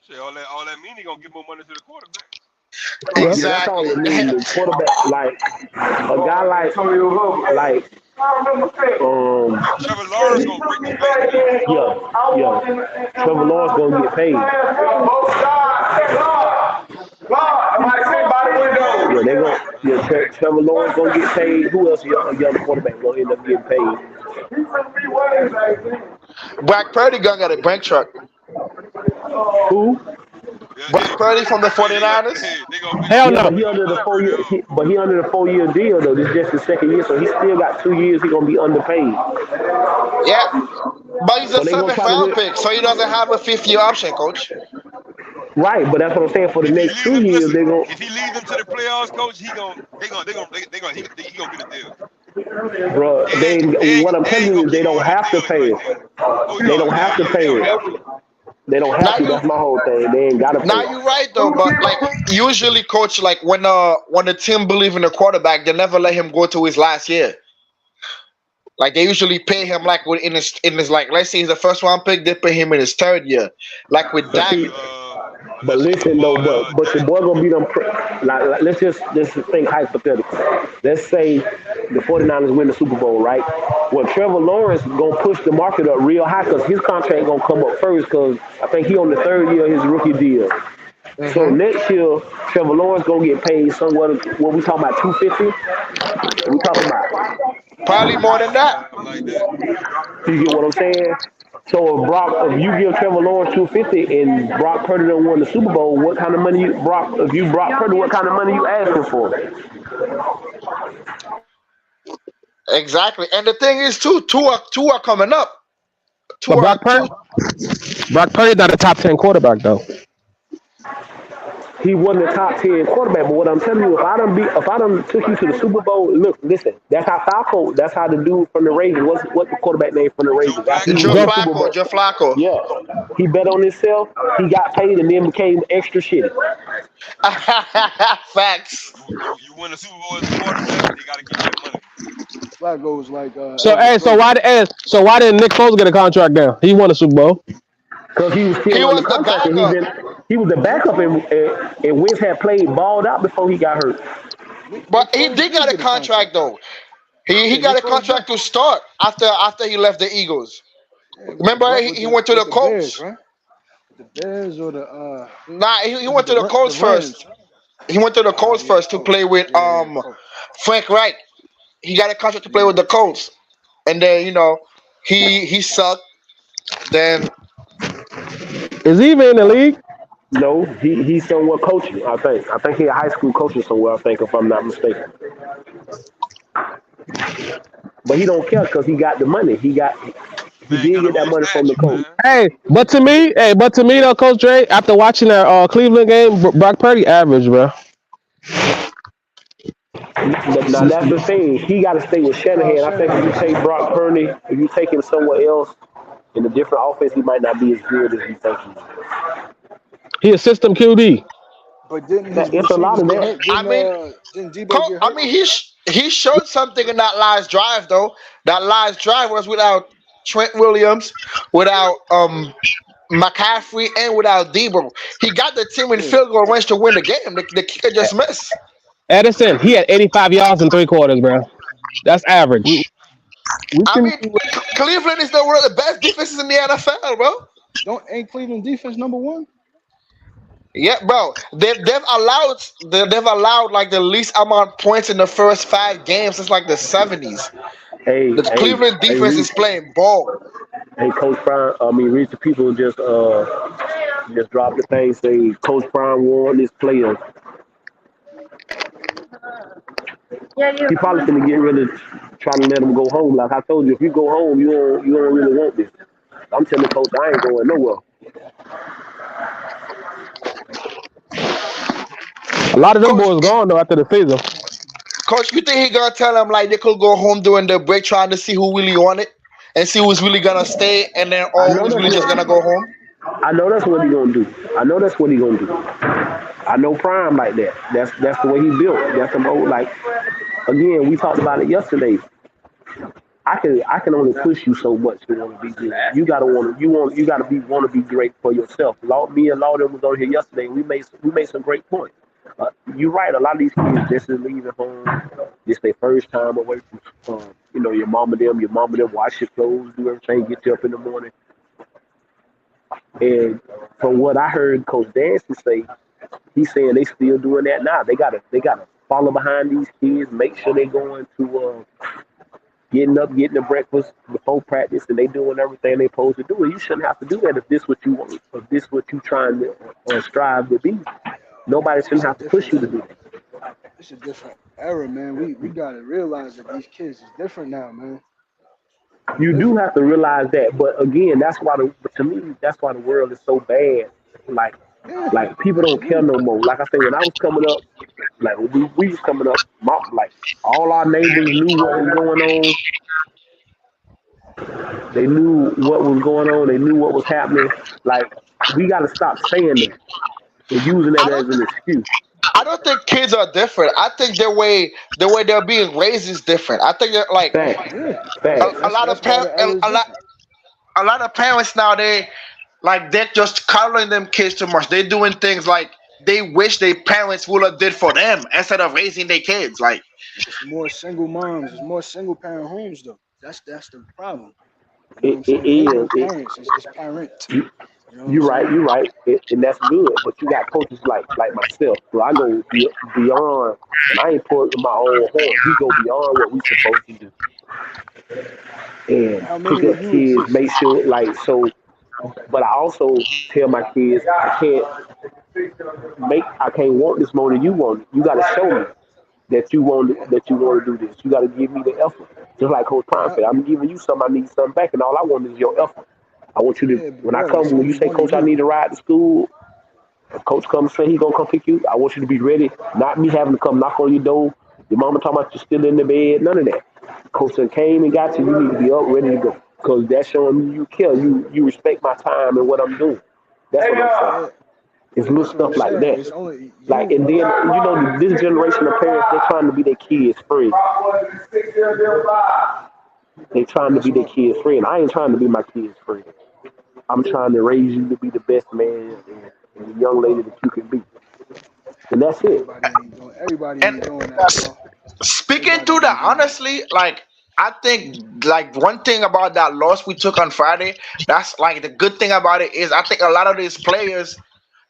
Shit, all that mean he gonna give more money to the quarterback. Exactly. Yeah, that's all it means. The quarterback, like a guy like Trevor Lawrence gonna break the bank. Yeah. Trevor Lawrence gonna get paid. Trevor Lawrence gonna get paid. Who else? A young quarterback gonna end up getting paid. Brock Purdy gonna get a bank truck. Who? Brock Purdy from the 49ers? Hell no. But he under the 4-year deal though. This is just his second year, so he still got 2 years. He gonna be underpaid. Yeah, but he's a 7th round pick, so he doesn't have a 5th-year option, coach. Right, but that's what I'm saying. For the next 2 years, they're gonna. If he leads them to the playoffs, coach, he gonna get a deal. Bro, what I'm telling you is they don't have to pay it. They don't have to pay it. They don't have to. That's my whole thing. They ain't gotta pay. Now you're right though, but like usually, coach, like when the team believe in the quarterback, they never let him go to his last year. Like they usually pay him like in his like, let's say he's the 1st round pick, they pay him in his 3rd year. Like with Dak. But listen though, but your boy gonna be them. Like let's just think hypothetically. Let's say the 49ers win the Super Bowl, right? Well, Trevor Lawrence gonna push the market up real high because his contract gonna come up first because I think he on the 3rd year of his rookie deal. Mm-hmm. So next year, Trevor Lawrence gonna get paid somewhere. What we talking about? $250? We talking about probably more than that. You get what I'm saying? So if you give Trevor Lawrence $250 and Brock Purdy don't win the Super Bowl, what kind of money Brock Purdy, what kind of money you asking for? Exactly, and the thing is too, two are coming up. Brock Purdy not a top 10 quarterback though. he wasn't a top 10 quarterback. But what I'm telling you, if I done took you to the Super Bowl, look, listen, that's how Falco, that's how the dude from the Ravens, what's the quarterback name from the Joe Ravens? After he Flacco. Joe won the Super Flacco, Bowl, Joe Flacco. yeah, he bet on himself, he got paid, and then became extra shitty. Facts. You win the Super Bowl as a quarterback, they got to give you that money. Flacco was like So Elvis hey, Presley. so why didn't Nick Foles get a contract now? He won a Super Bowl. Because he was He still under was the contract, and backup, he was the backup, and Wentz had played balled out before he got hurt. Nick but he Foles did did get a get a contract. contract though. He Yeah, got Nick a Foles did. contract to start after he left the Eagles. Yeah, Remember, he went to the with the Bears, Colts. right? The Bears or the Nah, he was it went to the the Colts Rams? first. He went to the Oh Colts yeah, the first to play Colts. with Yeah, Colts. Frank Reich. He got a contract to play Yeah. with the Colts, and then he sucked. Then Is he even in the league? No, he's somewhere coaching. I think he a high school coaching somewhere. I think if I'm not mistaken. But he don't care because he got the money. He Man did got a get that real money from the statue, coach. man. But to me though, Coach Dre, after watching that Cleveland game, Brock Purdy average, bro. But now that's the thing. He got to stay with Kyle Shanahan. I think if you Shanahan. take Brock Purdy, if you take him somewhere else in a different offense, he might not be as good as you think he is. He a system QB. But didn't Now, his it's a lot receivers of get that. hurt? I mean, Didn't Debo get I hurt? mean he showed something in that last drive though. That last drive was without Trent Williams, without McCaffrey, and without Debo. He got the team in Yeah. field goal range to win the game. The kicker just missed. Edison, he had 85 yards in 3 quarters, bro. That's We average. we I can mean, Cleveland is one of the best defenses in the NFL, bro. Don't ain't Cleveland defense number one? Yeah, bro. They've allowed like the least amount of points in the first 5 games since like the '70s. Hey, The hey, Cleveland hey, defense Reese. is playing ball. Hey, Coach Brown. Reese. The people just dropped the thing. Say Coach Brown warned his players. He probably finna get rid of trying to let him go home. Like I told you, if you go home, you don't really want this. I'm telling Coach, I ain't going nowhere. A lot of them Coach, boys gone though after the season. Coach, you think he gonna tell them like they could go home during the break trying to see who really won it and see who's really gonna stay and then I or know who's that's really just gonna go what home? I know that's what he gonna do. I know that's what he gonna do. I know Prime like that. That's the way he built. That's the mode. Like again, we talked about it yesterday. I can only push you so much to want to be good. You gotta be great for yourself. Me and Law them was on here yesterday. And we made some great points. You're right. A lot of these kids just is leaving home. This their first time away from your mom and them. Your mom and them wash your clothes, do everything, get you up in the morning. And from what I heard Coach Dancy say, he's saying they still doing that now. They gotta follow behind these kids, make sure they going to getting up, getting the breakfast before practice, and they doing everything they supposed to do. And you shouldn't have to do that if this what you want, if this what you trying to strive to be. Nobody shouldn't It's a have to push different you to do that. it's a different era, man. We gotta realize that these kids is different now, man. It's You do different. have to realize that, but again, to me, that's why the world is so bad. Like, Yeah, like people don't care absolutely. no more. Like I say, when I was coming up, like we was coming up, like all our neighbors knew what was going on. They knew what was going on. They knew what was happening. Like we got to stop saying that and using I that as don't an excuse. I don't think kids are different. I think the way they're being raised is different. I think that like Fact, Yeah, fact. a lot of that's why the era is different. a lot of parents now they're just coddling them kids too much. They're doing things like they wish their parents would have did for them instead of raising their kids. Like It's more single moms. It's more single parent homes though. That's the problem. You know what It, I'm it saying? It ain't no is. parents. It's parent. You, You know what I'm you're right. saying? You're right, and that's good. But you got coaches like myself, so I go beyond, and I ain't putting my own horn. We go beyond what we supposed to do and How pick many up of you kids, exist? make sure like so. But I also tell my kids I can't want this more than you want it. You got to show me Yeah. that you want to do this. You got to give me the effort. Just like Coach But Prime how? said, I'm giving you something. I need something back, and all I want is your effort. I want you to Yeah, but when I bro, it's come when you only say, one of Coach, I you. need to ride to school. A coach comes and say he gonna come pick you. I want you to be ready. Not me having to come knock on your door. Your mama talking about you still in the bed. None of that. Coach done came and got you. You need to be up, ready to go. Because that's showing me you care. You respect my time and what I'm doing. That's what I'm saying. Yeah, It's yeah, little that's what I'm stuff like saying. that. It's only Like, you. and then, this generation of parents, they're trying to be their kids' friend. They trying to That's be what their kids' friend. I ain't trying to be my kids' friend. I'm trying to raise you to be the best man and the young lady that you can be. And that's it. everybody And ain't doing that, bro. speaking Everybody to ain't that, doing that. honestly, like I think like one thing about that loss we took on Friday, that's like the good thing about it is I think a lot of these players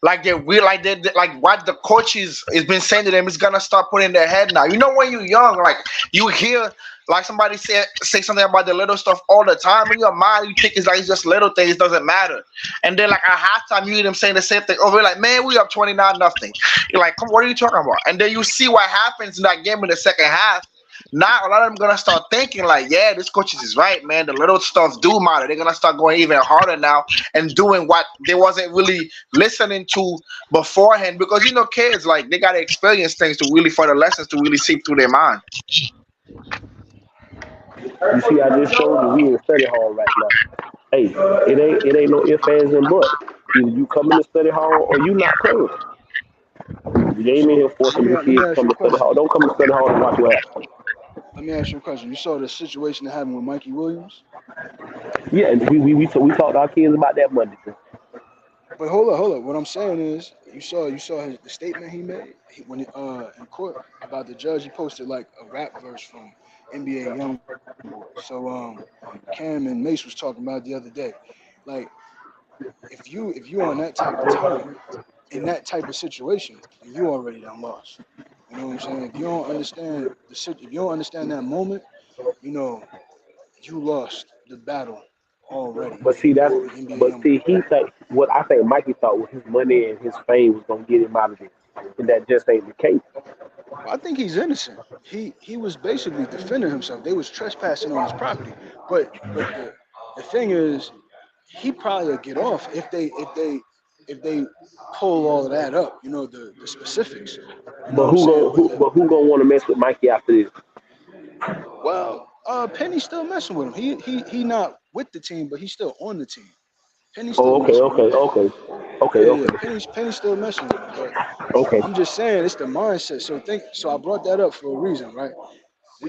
like they realize like what the coaches has been saying to them is gonna start putting in their head now. You know when you're young, like you hear like somebody say something about the little stuff all the time in your mind, you think it's just little things, doesn't matter. And then like at halftime you hear them saying the same thing over, like, man, we up 29-0. You're like, come, what are you talking about? And then you see what happens in that game in the second half. Now a lot of them gonna start thinking like, yeah, this coach is right, man. The little stuff do matter. They're gonna start going even harder now and doing what they wasn't really listening to beforehand, because kids like they gotta experience things to really for the lessons to really seep through their mind. You see, I just showed you we in study hall right now. Hey, it ain't no ifs, ands, and buts. Either you come in the study hall or you not coming. You ain't in here So forcing the let me kids to ask come you a to study question. hall. Don't come to study hall and watch what happens. Let me ask you a question. You saw the situation that happened with Mikey Williams? Yeah, and we talked to our kids about that Monday. But hold up. What I'm saying is, you saw the statement he made when in court about the judge. He posted like a rap verse from NBA YoungBoy. So Cam and Mace was talking about it the other day. Like if you on that type of time in that type of situation, then you already done lost. You know what I'm saying? If you don't understand if you don't understand that moment, you know you lost the battle already But in see, quoting NBA YoungBoy. he think what I think Mikey thought was his money and his fame was gonna get him out of this, and that just ain't the case. I think he's innocent. He was basically defending himself. They was trespassing on his property. But the thing is, he probably would get off if they pull all of that up. You know the specifics. You know But what I'm saying? who gonna want to mess with Mikey after this? Well, Penny's still messing with him. He not with the team, but he's still on the team. Penny's still Oh, okay, messing with him. okay, okay, okay, Yeah, yeah. okay, Penny's still messing with him. But okay. I'm just saying it's the mindset. So I brought that up for a reason, right?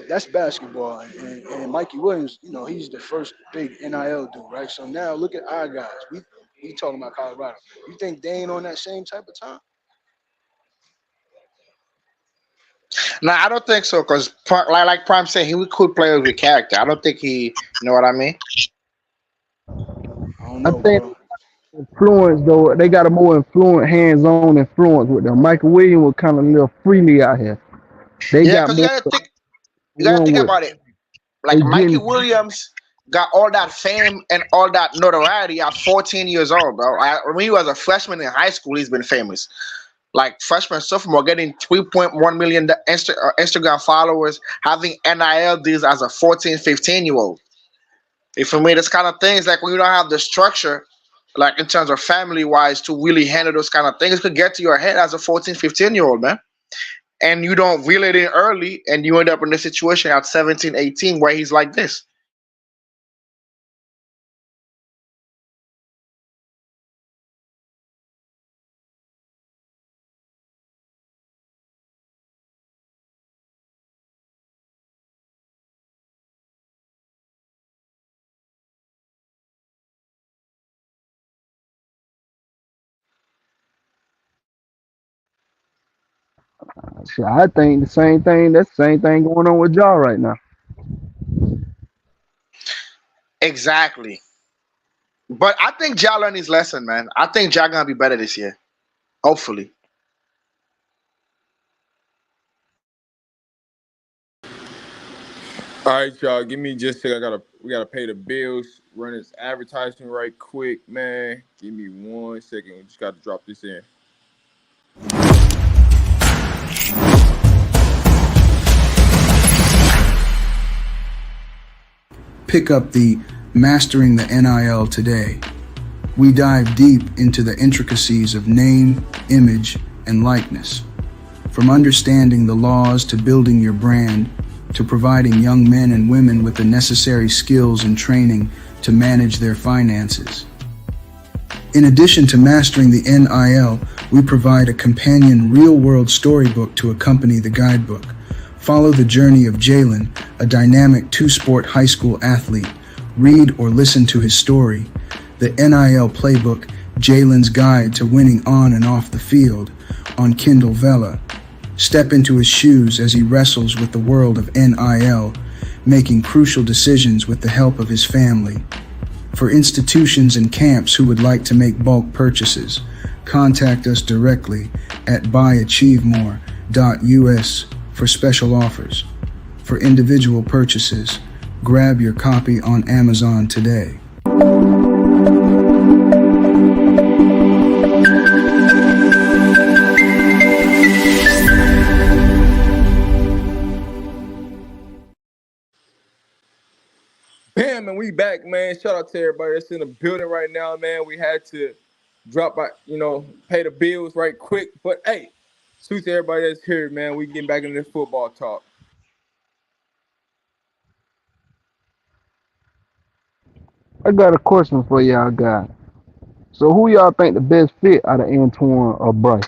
That's basketball, and Mikey Williams, he's the first big NIL dude, right? So now look at our guys. We talking about Colorado. You think they ain't on that same type of time? Now I don't think so, because like Prime said, he could play with character. I don't think he, you know what I mean. I don't I know, think bro. influence though, they got a more hands-on influence with them. Michael Williams was kind of a little freely out here. They Yeah, got because more you gotta one think with about it. they Like Mikey getting Williams got all that fame and all that notoriety at 14 years old, bro. When he was a freshman in high school, he's been famous. Like freshman, sophomore, getting 3.1 million Instagram followers, having NIL deals as a 14, 15 year old. For me, this kind of things, like when you don't have the structure, like in terms of family wise, to really handle those kind of things, could get to your head as a 14, 15 year old, man. And you don't reel it in early, and you end up in a situation at 17, 18 where he's like this. shit, I think the same thing. That's the same thing going on with y'all right now. Exactly. But I think Ja learned his lesson, man. I think Ja gonna be better this year. Hopefully. All right, y'all. Give me just a second. We gotta pay the bills. Run this advertisement right quick, man. Give me 1 second. We just gotta drop this in. Pick up the Mastering the NIL today. We dive deep into the intricacies of name, image, and likeness. From understanding the laws to building your brand, to providing young men and women with the necessary skills and training to manage their finances. In addition to mastering the NIL, we provide a companion real-world storybook to accompany the guidebook. Follow the journey of Jalen, a dynamic two-sport high school athlete. Read or listen to his story. The NIL Playbook, Jalen's Guide to Winning on and Off the Field, on Kindle Vella. Step into his shoes as he wrestles with the world of NIL, making crucial decisions with the help of his family. For institutions and camps who would like to make bulk purchases, contact us directly at buyachievemore.us for special offers. For individual purchases, grab your copy on Amazon today. Bam, and we back, man. Shout out to everybody that's in the building right now, man. We had to drop by, pay the bills right quick. But hey, salute to everybody that's here, man. We getting back into this football talk. I got a question for y'all guys. So who y'all think the best fit out of Antoine or Bryce?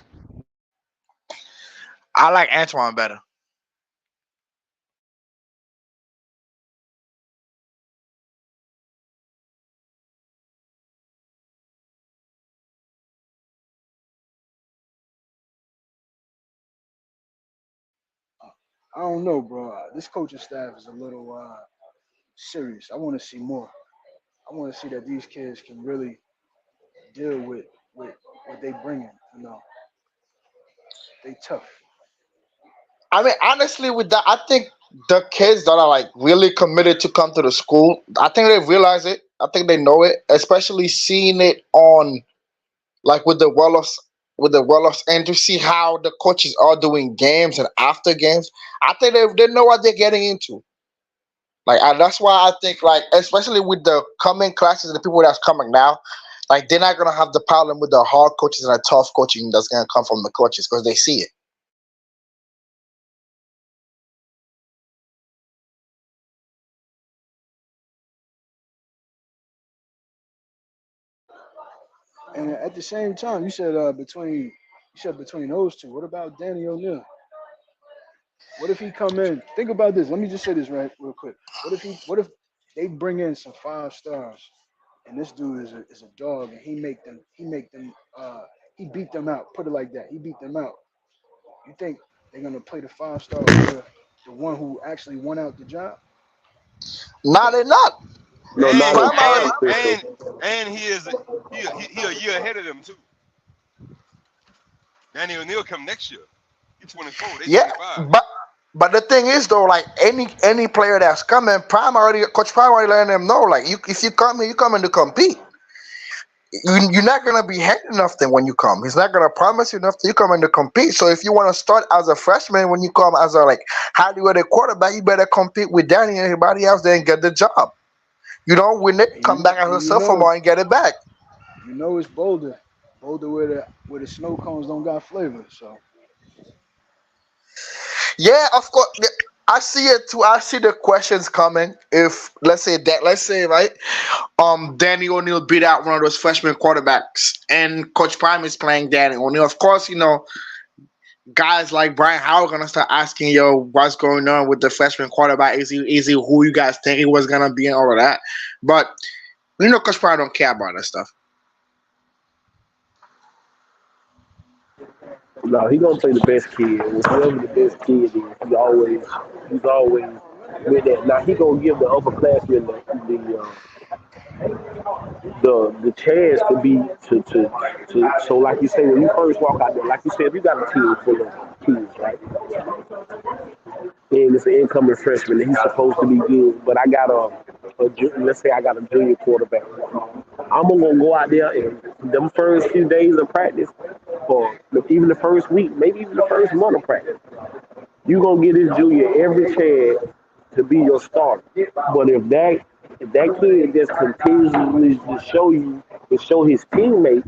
I like Antoine better. I don't know, bro. This coaching staff is a little serious. I want to see more. I want to see that these kids can really deal with what they bring in. They tough. I mean, honestly, with that, I think the kids that are like really committed to come to the school, I think they realize it. I think they know it, especially seeing it on like with the Wellos and to see how the coaches are doing games and after games. I think they know what they're getting into. That's why I think like especially with the coming classes and the people that's coming now, like they're not gonna have the problem with the hard coaches and the tough coaching that's gonna come from the coaches because they see it. And at the same time, you said between those two. What about Danny O'Neal? What if he come in? Think about this. Let me just say this right real quick. What if they bring in some 5 stars and this dude is a dog and he beat them out. Put it like that. He beat them out. You think they're gonna play the 5 star over the one who actually won out the job? Nah, they're not. No, not And in Primary. and prime official. and and he a year ahead of them too. Danny O'Neal come next year. He's 24. They Yeah, 25. but the thing is though, like any player that's coming, Coach Prime already letting them know, like if you come here, you come in to compete. You're not gonna be handing nothing when you come. He's not gonna promise you nothing. You come in to compete. So if you want to start as a freshman, when you come as a like highly rated quarterback, you better compete with Danny and everybody else, then get the job. You don't win it, And come back as a and sophomore and get it back. it's Boulder where the snow cones don't got flavor. So Yeah, of course. Yeah, I see it too. I see the questions coming. If let's say right, Danny O'Neal beat out one of those freshman quarterbacks, and Coach Prime is playing Danny O'Neal. Of course, guys like Brian Howard gonna start asking, yo, what's going on with the freshman quarterback? Is he who you guys think he was gonna be and all of that? But Coach Prime don't care about that stuff. No, he gonna play the best kid. Whoever the best kid is, he's always with that. Now he gonna give the upperclassmen the chance to be to so like you say when you first walk out there, like you said, if you got a team full of kids, right? And it's an incoming freshman and he's supposed to be good, but I got let's say I got a junior quarterback. I'm gonna go out there and them first few days of practice, or even the first week, maybe even the first month of practice, you gonna get this junior every chance to be your starter. But if that kid just continues to show you and show his teammates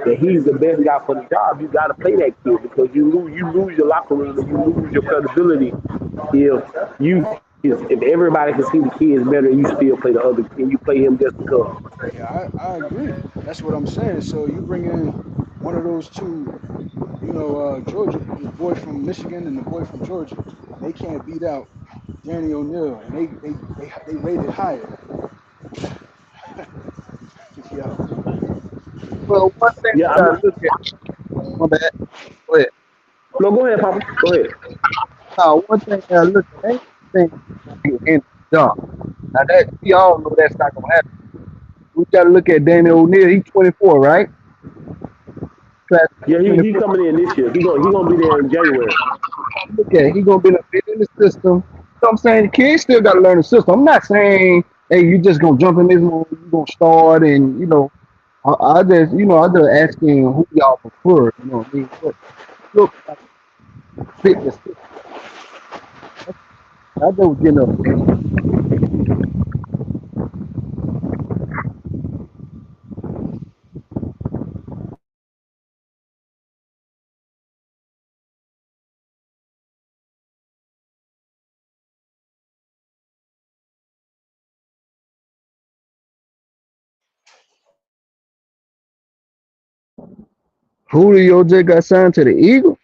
that he's the best guy for the job, you got to play that kid because you lose your locker room and you lose your credibility if everybody can see the kid is better and you still play the other and you play him just because. Yeah, I agree. That's what I'm saying. So you bring in one of those two, Georgia, the boy from Michigan and the boy from Georgia. They can't beat out Danny O'Neal, and they rated higher. Yeah, Well, one thing Yeah, we gotta look at. My bad. Go ahead. no, go ahead, Papa. Go ahead. Now, one thing we gotta look at. Ain't thing gonna be in the jump. Now that we all know that's not gonna happen. We gotta look at Daniel O'Neal. He's 24, right? Class Yeah, he 24. coming in this year. He gonna be there in January. Look at he gonna be a bit in the system. You know what I'm saying? The kids still gotta learn the system. I'm not saying, hey, you just gonna jump in this one, you gonna start and I just I just asking who y'all prefer, you know what I mean? But look like fit the system. I just getting up. Julio just got signed to the Eagles.